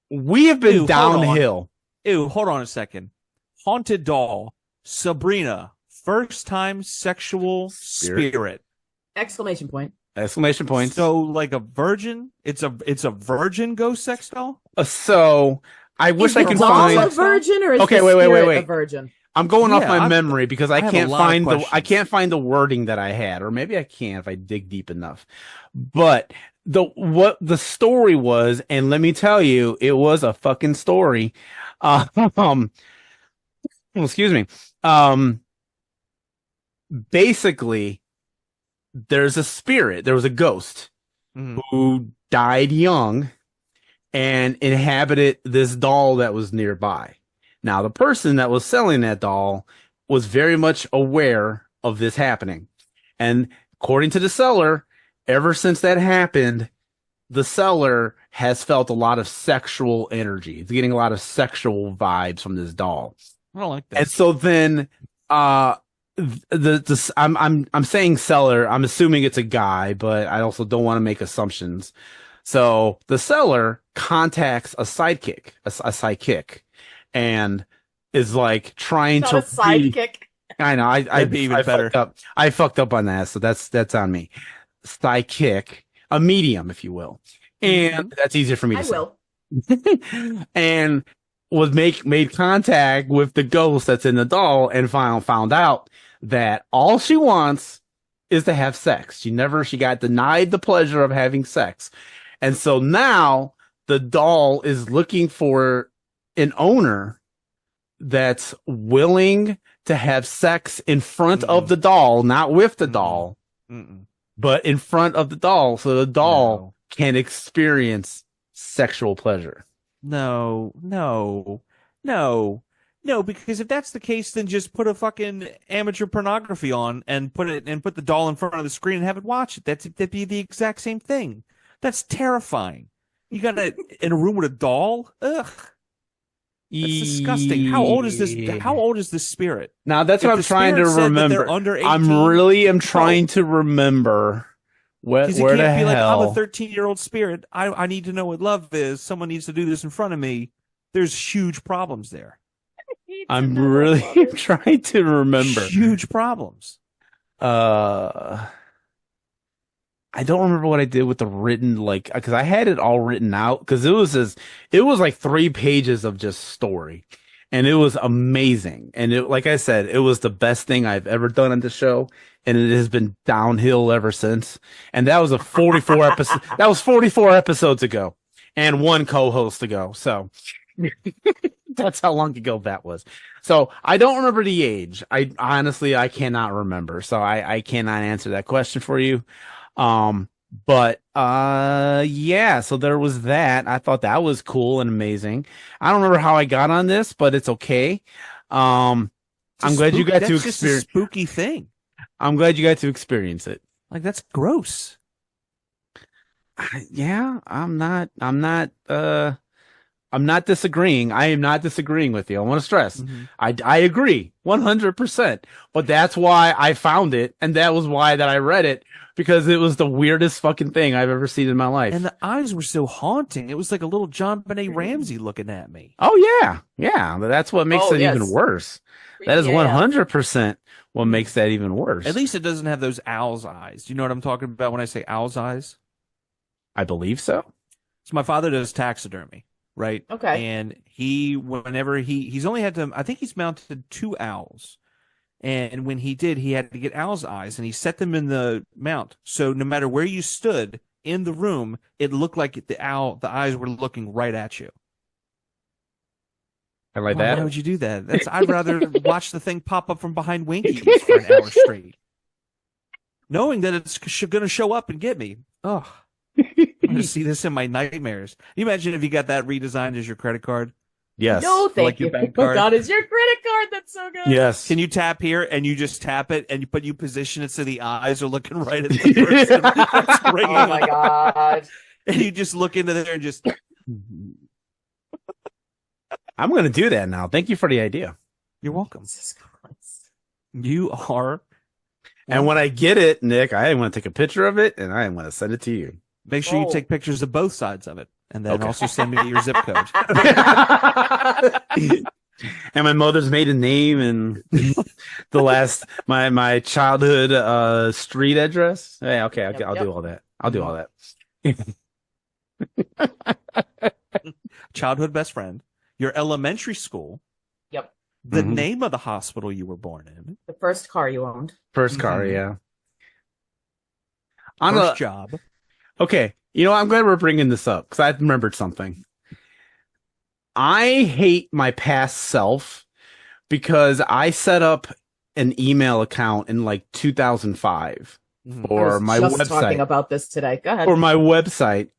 We have been downhill. Hold on a second. Haunted doll, Sabrina, first time sexual spirit. Exclamation point. Exclamation point. So like a virgin? It's a virgin ghost sex doll? So I wish I can find find a virgin, or is okay, wait. A virgin? I'm going off my memory because I can't find the wording that I had, or maybe I can if I dig deep enough. But what the story was, and let me tell you, it was a fucking story. Excuse me. Basically, there was a ghost who died young and inhabited this doll that was nearby. Now, the person that was selling that doll was very much aware of this happening. And according to the seller, ever since that happened, the seller has felt a lot of sexual energy. He's getting a lot of sexual vibes from this doll. I don't like that. And so then, I'm saying seller. I'm assuming it's a guy, but I also don't want to make assumptions. So the seller contacts a psychic, and is like trying to a sidekick. I know. I'd be even better. I fucked up on that, so that's on me. Psychic, a medium, if you will, and that's easier for me to say. Will. And made contact with the ghost that's in the doll, and found out that all she wants is to have sex. She got denied the pleasure of having sex, and so now the doll is looking for an owner that's willing to have sex in front of the doll, not with the doll, but in front of the doll, so the doll can experience sexual pleasure. No, because if that's the case, then just put a fucking amateur pornography on and put the doll in front of the screen and have it watch it. That'd be the exact same thing. That's terrifying. You got it in a room with a doll? Ugh. That's disgusting. How old is this spirit? Now that's what I'm trying to remember. I'm trying to remember where the hell. Like, I'm a 13-year-old spirit. I need to know what love is. Someone needs to do this in front of me. There's huge problems there. I'm really trying to remember. Huge problems. I don't remember what I did with the written, because I had it all written out, because it was like 3 pages of just story, and it was amazing. And like I said, it was the best thing I've ever done on the show, and it has been downhill ever since. And that was 44 episodes. That was 44 episodes ago, and 1 co-host ago. So that's how long ago that was. So I don't remember the age. I honestly cannot remember. So I cannot answer that question for you. But yeah, so there was that. I thought that was cool and amazing. I don't remember how I got on this, but it's okay. I'm glad you got to experience. Just a spooky thing. I'm glad you got to experience it. Like, that's gross. Yeah, I'm not disagreeing. I am not disagreeing with you. I want to stress. I agree 100%, but that's why I found it. And that was why that I read it, because it was the weirdest fucking thing I've ever seen in my life. And the eyes were so haunting. It was like a little John Benet Ramsey looking at me. Oh yeah. Yeah. That's what makes it even worse. That is 100% what makes that even worse. At least it doesn't have those owl's eyes. Do you know what I'm talking about when I say owl's eyes? I believe so. So my father does taxidermy, right? Okay. And whenever he's only had to, I think he's mounted 2 owls. And when he did, he had to get owl's eyes, and he set them in the mount. So no matter where you stood, in the room, it looked like the eyes were looking right at you. I like Why that. would you do that? I'd rather watch the thing pop up from behind Winkies for an hour straight, knowing that it's going to show up and get me. Oh, I'm going to see this in my nightmares. Can you imagine if you got that redesigned as your credit card? Yes. No, thank like you. your bank Oh card? God, is your credit card? That's so good. Yes. Can you tap here and you just tap it but you position it so the eyes are looking right at the person that's ringing Oh my up. God. And you just look into there and just. I'm going to do that now. Thank you for the idea. You're welcome. Jesus Christ. You are. And when I get it, Nick, I want to take a picture of it and I want to send it to you. Make sure you Oh. take pictures of both sides of it, and then Okay. also send me your zip code. And my mother's maiden name and the last my childhood street address. Hey, okay, Yep, I'll yep. do all that. I'll do all that. Childhood best friend, your elementary school, Yep. the Mhm. name of the hospital you were born in, The first car you owned. First car, Mhm. yeah. On first a, job. okay, you know, I'm glad we're bringing this up because I remembered something. I hate my past self because I set up an email account in like 2005 Mhm. I for was my just talking website. about this today. Go ahead. For my website.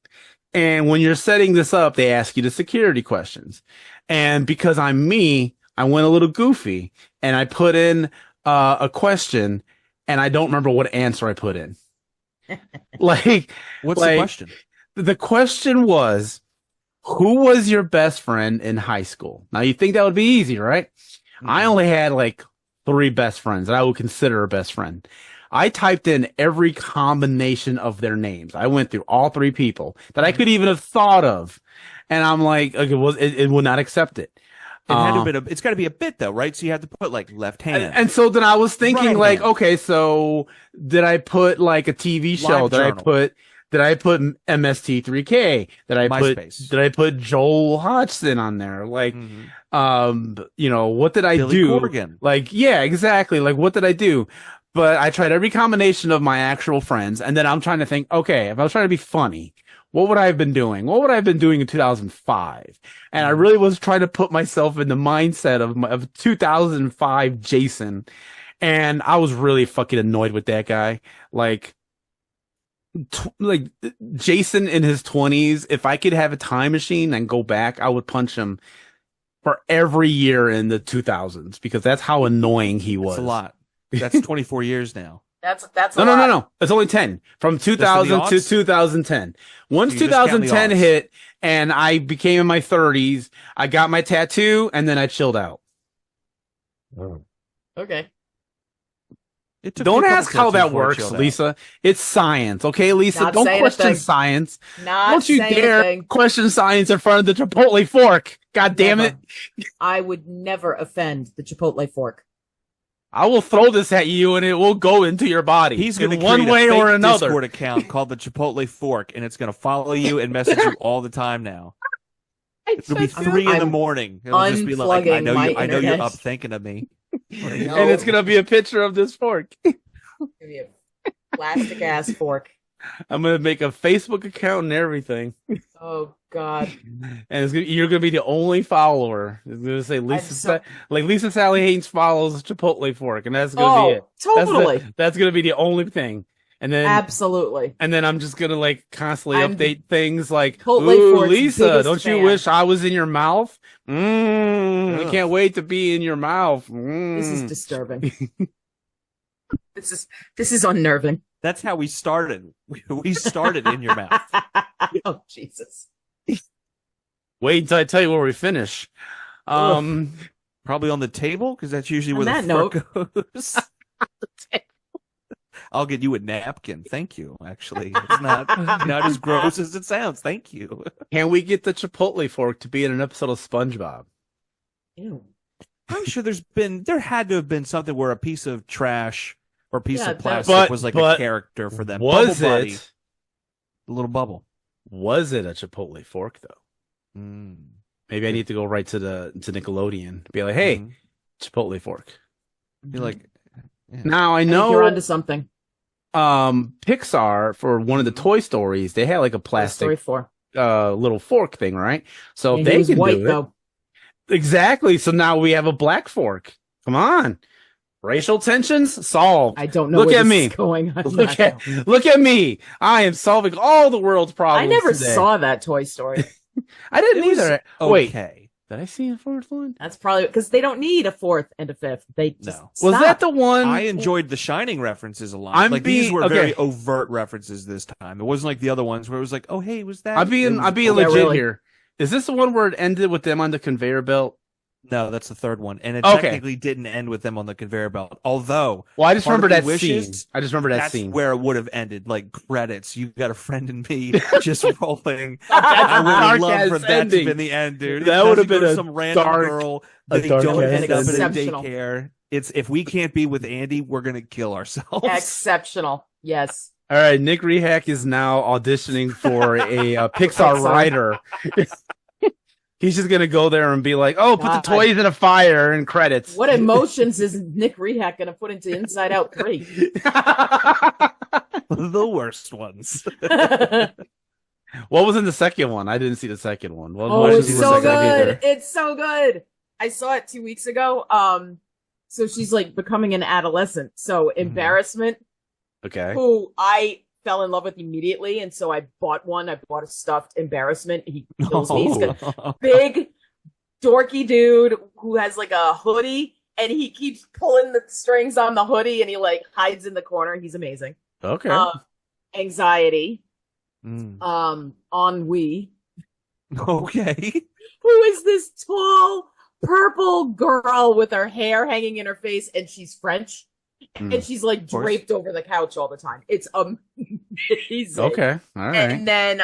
And when you're setting this up, they ask you the security questions. And because I'm me, I went a little goofy and I put in a question and I don't remember what answer I put in. Like, What's like, the question? the question was, who was your best friend in high school? Now you think that would be easy, right? I only had like 3 best friends that I would consider a best friend. I typed in every combination of their names. I went through all 3 people that I could even have thought of. And I'm like, okay, well, it will not accept it. It had to be it's got to be a bit though, right? So you have to put like left hand. And so then I was thinking Right like, hand. okay, so did I put like a TV show? Live journal. Did I put MST3K? MySpace. Did I put Joel Hodgson on there? Like, Mhm. you know, what did I Billy do? Corgan. Like, yeah, exactly. Like, what did I do? But I tried every combination of my actual friends, and then I'm trying to think, okay, if I was trying to be funny, what would I have been doing? What would I have been doing in 2005? And I really was trying to put myself in the mindset of 2005 Jason, and I was really fucking annoyed with that guy. Like Jason in his 20s, if I could have a time machine and go back, I would punch him for every year in the 2000s because that's how annoying he was. That's a lot. That's 24 years now. That's a No, lot. no, no, no. It's only 10 from 2000 to aughts? 2010. Once So you just count the 2010 aughts. hit and I became in my 30s, I got my tattoo and then I chilled out. Okay. It took Don't me a couple ask how tattoos that before I works, chilled out. Lisa. It's science, okay, Lisa? Not Don't saying a question thing. science. Not Don't you saying a dare thing. question science in front of the Chipotle fork. God damn it. Never. I would never offend the Chipotle fork. I will throw this at you and it will go into your body. He's going to in one way a fake or another. Discord account called the Chipotle Fork, and it's going to follow you and message you all the time now. It'll be 3 in the morning. It'll just be like, I know unplugging my you're internet. up thinking of me. And it's going to be a picture of this fork. Give me a plastic ass fork. I'm going to make a Facebook account and everything. Oh God. And you're going to be the only follower. It's going to say Lisa Sally Haynes follows Chipotle fork, and that's going to be it. Totally. That's going to be the only thing. And then Absolutely. And then I'm just gonna like constantly I'm update things like, Chipotle "Ooh, Fork's Lisa, biggest don't you fan." wish I was in your mouth? I Ugh. can't wait to be in your mouth." This is disturbing. This is unnerving. That's how we started. We started in your mouth. Oh Jesus. Wait until I tell you where we finish. Probably on the table, because that's usually where On the that fork goes. I'll get you a napkin. Thank you. There it's not as gross as it sounds. Thank you. Can we get the Chipotle fork to be in an episode of SpongeBob? Ew. I'm sure there had to have been something where a piece of trash or a piece Yeah, of that- plastic was like a but character for them. Was Bubble Buddy, it? the little bubble. Was it a Chipotle fork though? Mm. Maybe I need to go right to Nickelodeon. Be like, "Hey, Mhm. Chipotle fork." You're like, Now I I think know you're onto something. Pixar, for one of the Toy Stories, they had like a Story plastic 4. little fork thing, right? So And if he they was can white, do it. though. Exactly. So now we have a black fork. Come on. Racial tensions solved. I don't know Look where at this me. is going on. Look at me. I am solving all the world's I problems never today. saw that Toy Story. I didn't It was either. okay. Wait, did I see a fourth one? That's probably because they don't need a fourth and a fifth. They just No. Was stop. that the one? I enjoyed the Shining references a lot. I'm Like these being- were okay. very overt references this time. It wasn't like the other ones where it was like, oh hey, was that? I'm being Yeah, legit really. here. Is this the one where it ended with them on the conveyor belt? No, that's the third one, and it Okay. technically didn't end with them on the conveyor belt. Although, Well, I just Part of remember Me that Wishes, scene. I just remember that that's scene. where it would have ended, like credits. You got a friend in me, just rolling. That's I a would have dark loved for ass that to ending. have been the end, dude. That It would have doesn't go been to a some random dark- girl. a They dark don't ass end up in a Exceptional. daycare. It's if we can't be with Andy, we're gonna kill ourselves. Exceptional. Yes. All right, Nick Rehak is now auditioning for a Pixar Pixar. writer. He's just gonna go there and be like, "Oh, put the God. toys in a fire," and credits. What emotions is Nick Rehak going to put into Inside Out 3? The worst ones. What was in the second one? I didn't see the second one. Oh, What it's was the so second one? good. It's so good. I saw it 2 weeks ago. So she's like becoming an adolescent. So Embarrassment, Okay. who I fell in love with immediately, and so I bought one. I bought a stuffed Embarrassment. He kills me. He's got a big, dorky dude who has like a hoodie, and he keeps pulling the strings on the hoodie, and he like hides in the corner. He's amazing. Okay. Anxiety. Mm. Ennui. Okay. Who is this tall purple girl with her hair hanging in her face, and she's French, and she's like course. draped over the couch all the time. It's amazing. Okay. All right. And then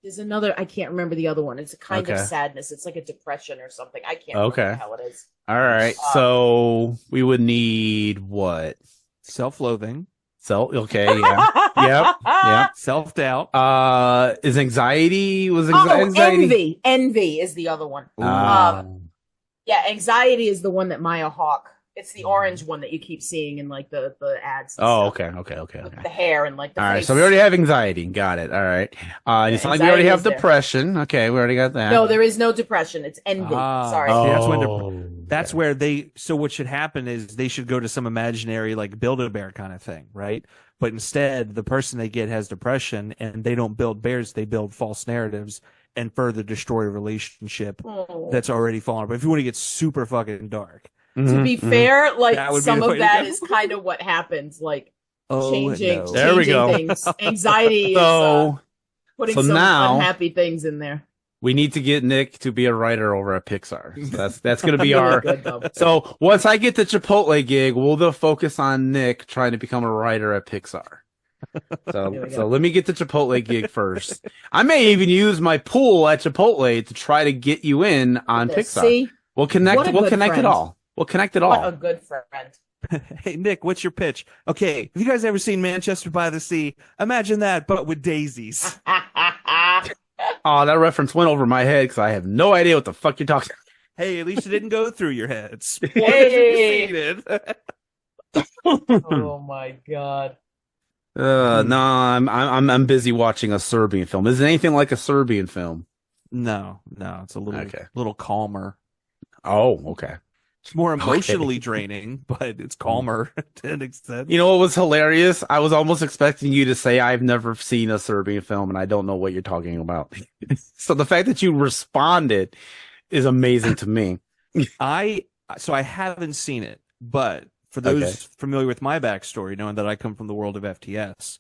there's another. I can't remember the other one. It's a kind of Okay. sadness. It's like a depression or something. I can't remember Okay. what the hell it is. All right. So we would need what? Self-loathing, Okay. Yeah. Yep. Yep. self-doubt. Is anxiety? Was Oh, anxiety? envy. Envy is the other one. Ah. Yeah, anxiety is the one that Maya Hawke. It's the orange one that you keep seeing in like the ads. and Oh, stuff. okay. With the hair and like the All right, face. so we already have anxiety. Got it. All right. It's not like we already anxiety have is there. depression. Okay, we already got that. No, there is no depression. It's envy. Ah. Sorry. See, that's when Oh, That's where so what should happen is they should go to some imaginary like Build-A-Bear kind of thing, right? But instead, the person they get has depression, and they don't build bears; they build false narratives and further destroy a relationship Oh. that's already fallen apart. If you want to get super fucking dark, To be fair, like That would be some the way of to that go. is kind of what happens. Like oh changing, no. There we changing go. things. Anxiety is So putting so some now- unhappy things in there. we need to get Nick to be a writer over at Pixar. So that's going to be Really our. good, though. So once I get the Chipotle gig, we'll focus on Nick trying to become a writer at Pixar. There we So go. let me get the Chipotle gig first. I may even use my pool at Chipotle to try to get you in on Pixar. See, We'll connect. What a We'll good connect it friend. all. We'll connect it what all. a good friend. Hey Nick, what's your pitch? Okay, have you guys ever seen Manchester by the Sea? Imagine that, but with daisies. Oh, that reference went over my head because I have no idea what the fuck you're talking. Hey, at least it didn't go through your heads. Hey. It. Oh my god. No, I'm busy watching a Serbian film. Is it anything like a Serbian film? No, it's a little calmer. Oh, okay. It's more emotionally draining, but it's calmer to an extent. You know what was hilarious? I was almost expecting you to say I've never seen a Serbian film and I don't know what you're talking about. So the fact that you responded is amazing to me. I haven't seen it, but for those familiar with my backstory, knowing that I come from the world of FTS,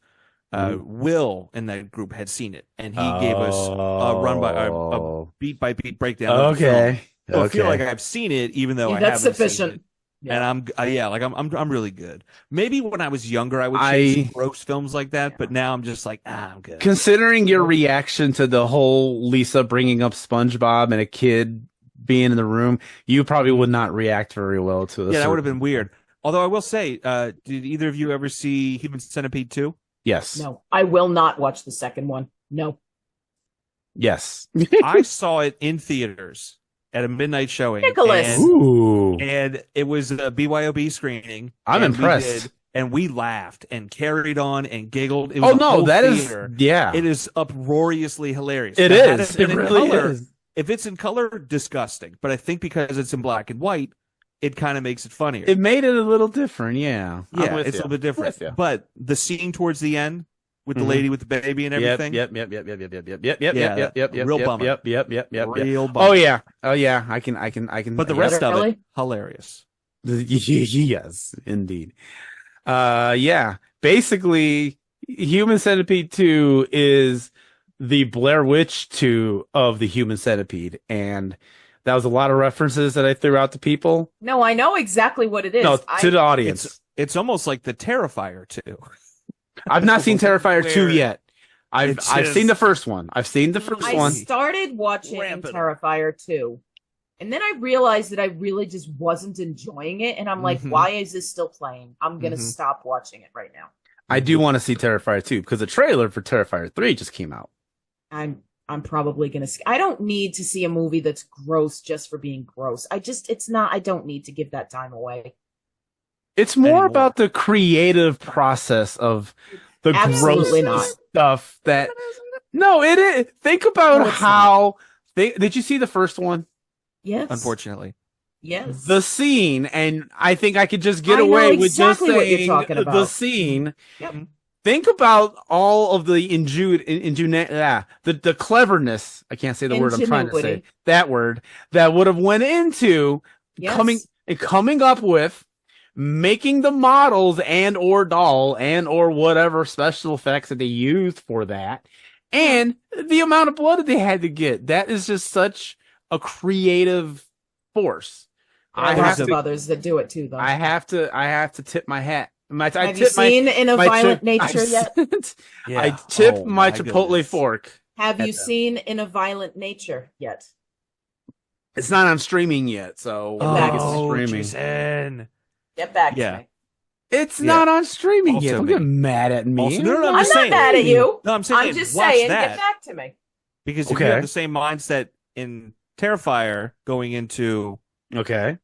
Will in that group had seen it, and he gave us a beat by beat breakdown. Of the film. Okay. So I feel like I've seen it, even though I That's haven't sufficient. seen it. Yeah. And I'm really good. Maybe when I was younger, I would chase gross films like that, but now I'm just like, I'm good. Considering your reaction to the whole Lisa bringing up SpongeBob and a kid being in the room, you probably would not react very well to this. Yeah, that would have been weird. Although I will say, did either of you ever see Human Centipede 2? Yes. No, I will not watch the second one. No. Yes. I saw it in theaters. at a midnight showing. Nicholas. And it was a BYOB screening. I'm impressed. And we laughed and carried on and giggled. It Oh was no, that is theater. yeah. It is uproariously hilarious. It now, is. It really is. If it's in color, disgusting. But I think because it's in black and white, it kind of makes it funnier. It made it a little different, yeah. Yeah, it's a little bit different. But the scene towards the end with the lady with the baby and everything. Yep. Real bummer. Yep. Real bummer. Oh yeah. I can. But the rest of it, hilarious. Yes, indeed. Yeah. Basically, Human Centipede 2 is the Blair Witch 2 of the Human Centipede, and that was a lot of references that I threw out to people. No, I know exactly what it is. No, to the audience. It's almost like the Terrifier 2. I've not seen Terrifier 2 yet. I've seen the first one. I've seen the first one. I started watching Terrifier 2, and then I realized that I really just wasn't enjoying it, and I'm like, why is this still playing? I'm going to stop watching it right now. I do want to see Terrifier 2 because the trailer for Terrifier 3 just came out. I'm probably going to I don't need to see a movie that's gross just for being gross. I don't need to give that time away. It's more about the creative process of the gross stuff that. No, it is. Think about how. Did you see the first one? Yes. Unfortunately. Yes. The scene, and I think I could just get away with just saying what you're talking about. The scene. Yep. Think about all of the the cleverness. I can't say the word I'm trying to say. That word that would have went into coming up with making the models and or doll and or whatever special effects that they used for that, and the amount of blood that they had to get. That is just such a creative force. I have others that do it too, though. I have to tip my hat. Have you seen In a Violent Nature yet? I tip my Chipotle fork. Have you seen In a Violent Nature yet? It's not on streaming yet, so Jason. Get back to me. It's not on streaming yet. Don't get mad at me. Also, no, I'm not mad at you. No, I'm just saying, that. get back to me. Because if you have the same mindset in Terrifier going into Violent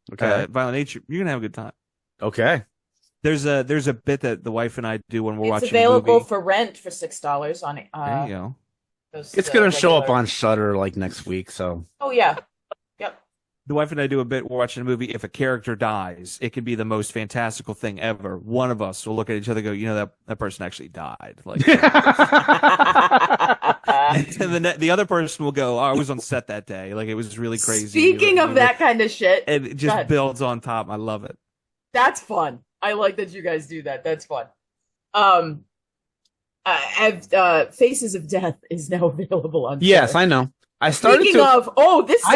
Nature, you're gonna have a good time. Okay. There's a bit that the wife and I do when we're watching. It's available a movie. for rent for $6 on it. There you go. It's gonna show up on Shudder like next week. So. Oh yeah. Yep. The wife and I do a bit. We're watching a movie. If a character dies, it could be the most fantastical thing ever. One of us will look at each other and go, you know, that person actually died. Like, and the other person will go, oh, I was on set that day. Like, it was really crazy. Speaking of that kind of shit. And it just builds on top. I love it. That's fun. I like that you guys do that. That's fun. Faces of Death is now available on. Yes, I know. This stuff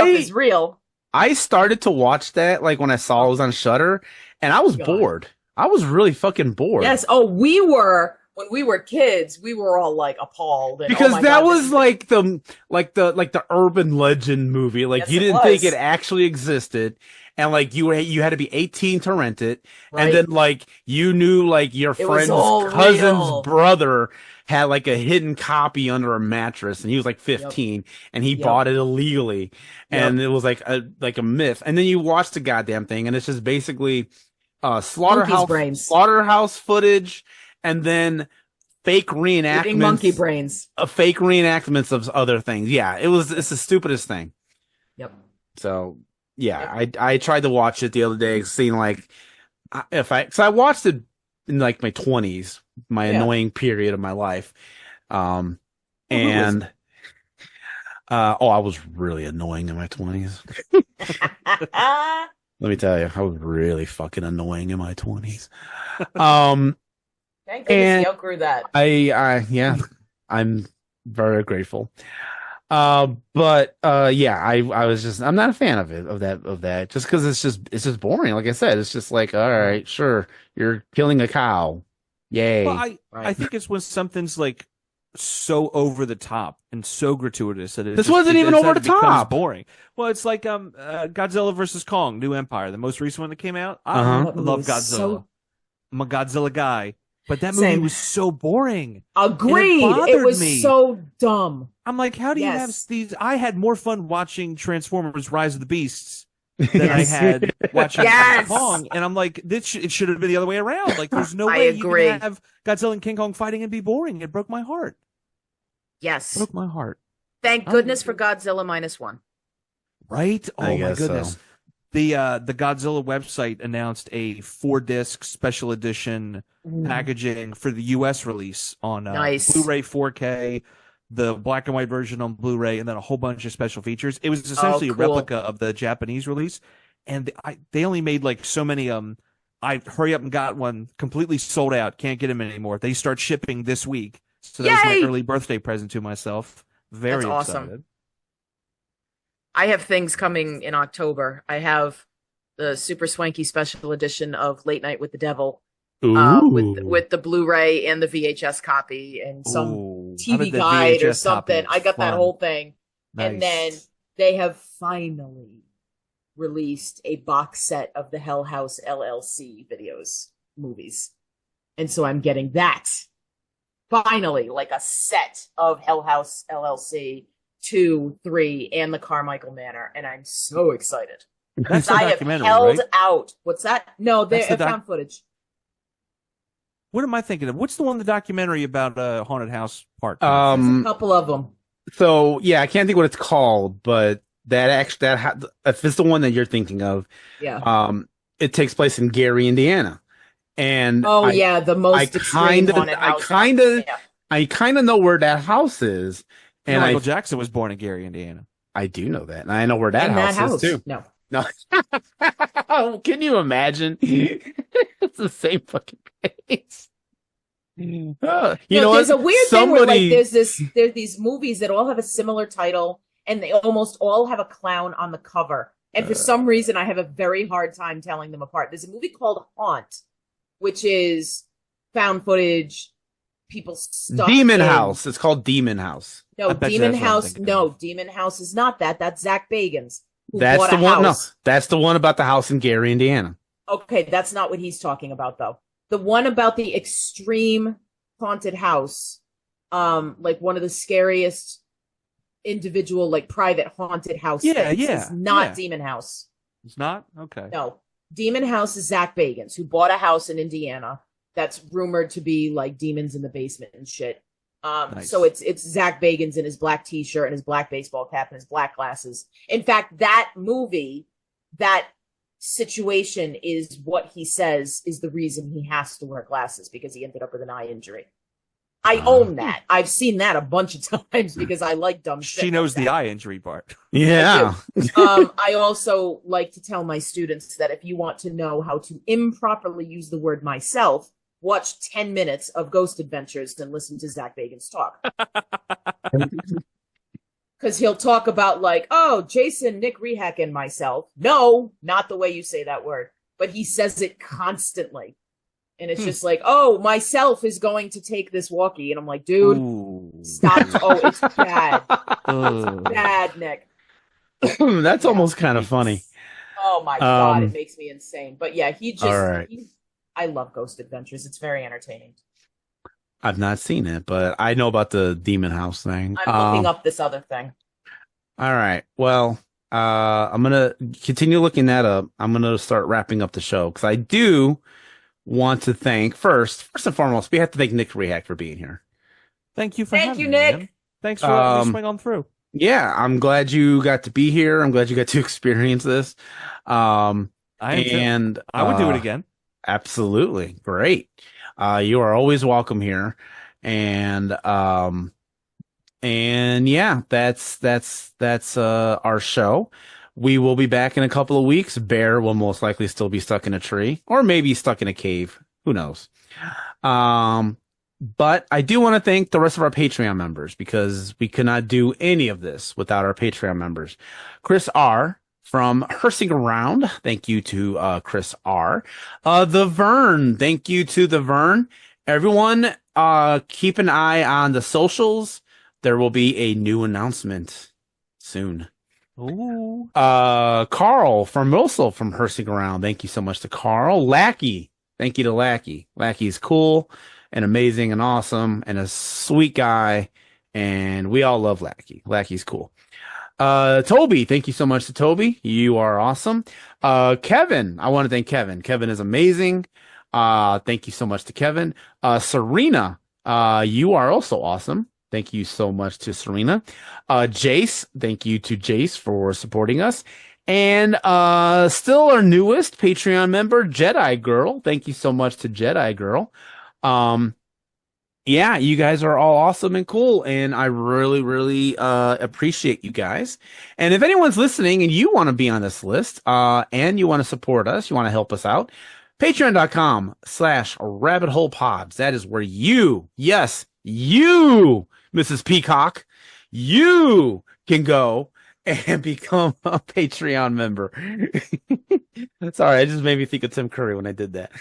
is real. I started to watch that like when I saw it was on Shudder, and I was bored. I was really fucking bored. Yes. Oh, we were when we were kids. We were all like appalled because that was like the urban legend movie. Like you didn't think it actually existed. And like you had to be 18 to rent it, and then like you knew like your friend's cousin's brother had like a hidden copy under a mattress, and he was like 15, and he bought it illegally, and it was like a myth. And then you watch the goddamn thing, and it's just basically slaughterhouse footage, and then fake reenactments, monkey brains, fake reenactments of other things. Yeah, it's the stupidest thing. Yep. So. Yeah, I tried to watch it the other day, seeing like I watched it in like my 20s, my annoying period of my life, and I was really annoying in my 20s. Let me tell you, I was really fucking annoying in my 20s. Thank goodness you outgrew that. I'm very grateful. I was just, I'm not a fan of it, of that, just because it's just boring. Like I said, it's just like, all right, sure, you're killing a cow. Yay. Well, I think it's when something's like so over the top and so gratuitous that this wasn't even over the top. Boring. Well, it's like Godzilla versus Kong, New Empire, the most recent one that came out. I love Godzilla. I'm a Godzilla guy. But that movie Same. was so boring. Agreed. And It was me. so dumb. I'm like, how do you have Yes. these? I had more fun watching Transformers: Rise of the Beasts than I Yes. had watching Yes. King Kong, and I'm like, it should have been the other way around. Like, there's no I way agree. you can have Godzilla and King Kong fighting and be boring. It broke my heart. Yes. Broke my heart. Thank goodness for Godzilla -1. Right? I Oh my guess so. goodness. The Godzilla website announced a 4-disc special edition packaging for the US release on Nice. Blu-ray 4K, the black and white version on Blu-ray, and then a whole bunch of special features. It was essentially a cool. replica of the Japanese release, and they only made like so many. I hurry up and got one, completely sold out, can't get them anymore. They start shipping this week, so that was my Yay! early birthday present to myself. Very That's awesome. excited. I have things coming in October. I have the super swanky special edition of Late Night with the Devil, with the Blu-ray and the VHS copy and some Ooh, I bet TV the guide or VHS copy something. is I got that fun. whole thing. And then Nice. they have finally released a box set of the Hell House LLC movies. And so I'm getting that. Finally, like a set of Hell House LLC 2, 3, and the Carmichael Manor. And I'm so excited. That's the I have documentary, held right? out. What's that? No, they That's the found footage. What am I thinking of? What's the one, the documentary about Haunted House Park? There's a couple of them. So yeah, I can't think what it's called, but if it's the one that you're thinking of, Yeah. it takes place in Gary, Indiana, and the most extreme haunted house. I kind of know where that house is, You know, and Michael Jackson was born in Gary, Indiana. I do know that, and I know where that In house is too. No. No, can you imagine? It's the same fucking place. You know there's what? a weird thing where like there's these movies that all have a similar title and they almost all have a clown on the cover. And for some reason I have a very hard time telling them apart. There's a movie called Haunt, which is found footage, people stuck Demon in... House. It's called Demon House. No, Demon House. No, of. Demon House is not that. That's Zach Bagans. That's the one. No, that's the one about the house in Gary, Indiana. Okay, that's not what he's talking about though. The one about the extreme haunted house, like one of the scariest individual, like private haunted house. Yeah, things, yeah, is not yeah. Demon House. It's not? Okay. No, Demon House is Zach Bagans, who bought a house in Indiana that's rumored to be like demons in the basement and shit. Nice. So it's Zach Bagans in his black t-shirt and his black baseball cap and his black glasses. In fact, that movie, that situation is what he says is the reason he has to wear glasses, because he ended up with an eye injury. I own that. I've seen that a bunch of times because I like dumb shit. She knows the eye injury part. Yeah. I also like to tell my students that if you want to know how to improperly use the word myself, watch 10 minutes of Ghost Adventures and listen to Zach Bagans talk. Because he'll talk about like, oh, Jason, Nick Rehak, and myself. No, not the way you say that word. But he says it constantly. And it's just like, oh, myself is going to take this walkie. And I'm like, dude, stop. Oh, it's bad. It's bad, Nick. That's almost kind of funny. Oh, my God. It makes me insane. But yeah, he just... All right. I love Ghost Adventures. It's very entertaining. I've not seen it, but I know about the Demon House thing. I'm looking up this other thing. All right. Well, I'm going to continue looking that up. I'm going to start wrapping up the show because I do want to thank first and foremost, we have to thank Nick Rehak for being here. Thank you for Thank having you, me, Nick. man. Thanks for letting me swing on through. Yeah, I'm glad you got to be here. I'm glad you got to experience this. I would do it again. Absolutely. Great. You are always welcome here. And yeah, that's our show. We will be back in a couple of weeks. Bear will most likely still be stuck in a tree or maybe stuck in a cave. Who knows? But I do want to thank the rest of our Patreon members because we could not do any of this without our Patreon members. Chris R. from Hersing Around. Thank you to Chris R. The Vern. Thank you to the Vern. Everyone, keep an eye on the socials. There will be a new announcement soon. Ooh. Carl from Milsel from Hersing Around. Thank you so much to Carl. Lackey. Thank you to Lackey. Lackey's cool. and amazing and awesome and a sweet guy. And we all love Lackey. Lackey's cool. Toby, thank you so much to Toby. You are awesome. Kevin, I want to thank Kevin. Kevin is amazing. Thank you so much to Kevin. Serena, you are also awesome. Thank you so much to Serena. Jace, thank you to Jace for supporting us. And still our newest Patreon member, Jedi Girl. Thank you so much to Jedi Girl. Yeah, you guys are all awesome and cool, and I really, really appreciate you guys. And if anyone's listening and you want to be on this list, and you want to support us, you want to help us out, patreon.com/rabbitholepods. That is where you, yes, you, Mrs. Peacock, you can go and become a Patreon member. Sorry, it just made me think of Tim Curry when I did that.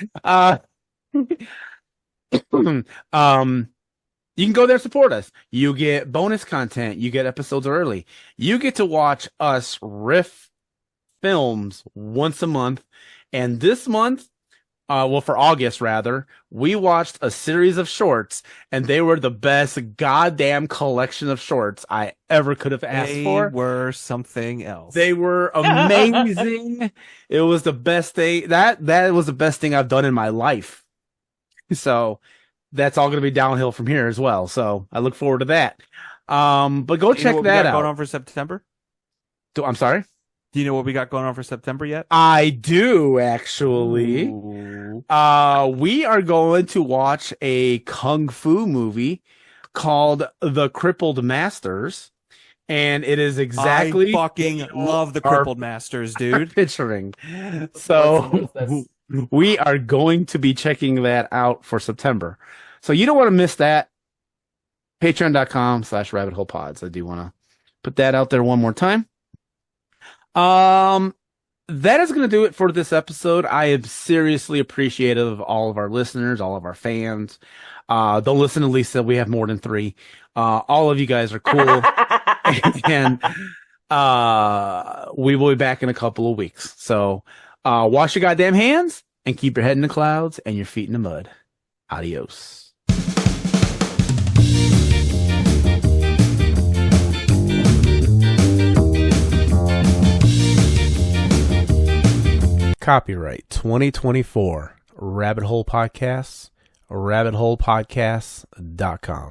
You can go there, support us. You get bonus content. You get episodes early. You get to watch us riff films once a month. And this month, well, for August rather, we watched a series of shorts, and they were the best goddamn collection of shorts I ever could have asked for. They were something else. They were amazing. It was the best thing. That was the best thing I've done in my life. So that's all going to be downhill from here as well. So I look forward to that. But go check that out. Going on for September? I'm sorry? Do you know what we got going on for September yet? I do, actually. Ooh. We are going to watch a kung fu movie called The Crippled Masters. And it is exactly... I fucking love The Crippled Masters, dude. Picturing. So we are going to be checking that out for September. So you don't want to miss that. Patreon.com/rabbitholepods. I do want to put that out there one more time. That is going to do it for this episode. I am seriously appreciative of all of our listeners, all of our fans. Don't listen to Lisa. We have more than 3. All of you guys are cool. And we will be back in a couple of weeks. So wash your goddamn hands and keep your head in the clouds and your feet in the mud. Adios. Copyright 2024 Rabbit Hole Podcasts, rabbitholepodcasts.com.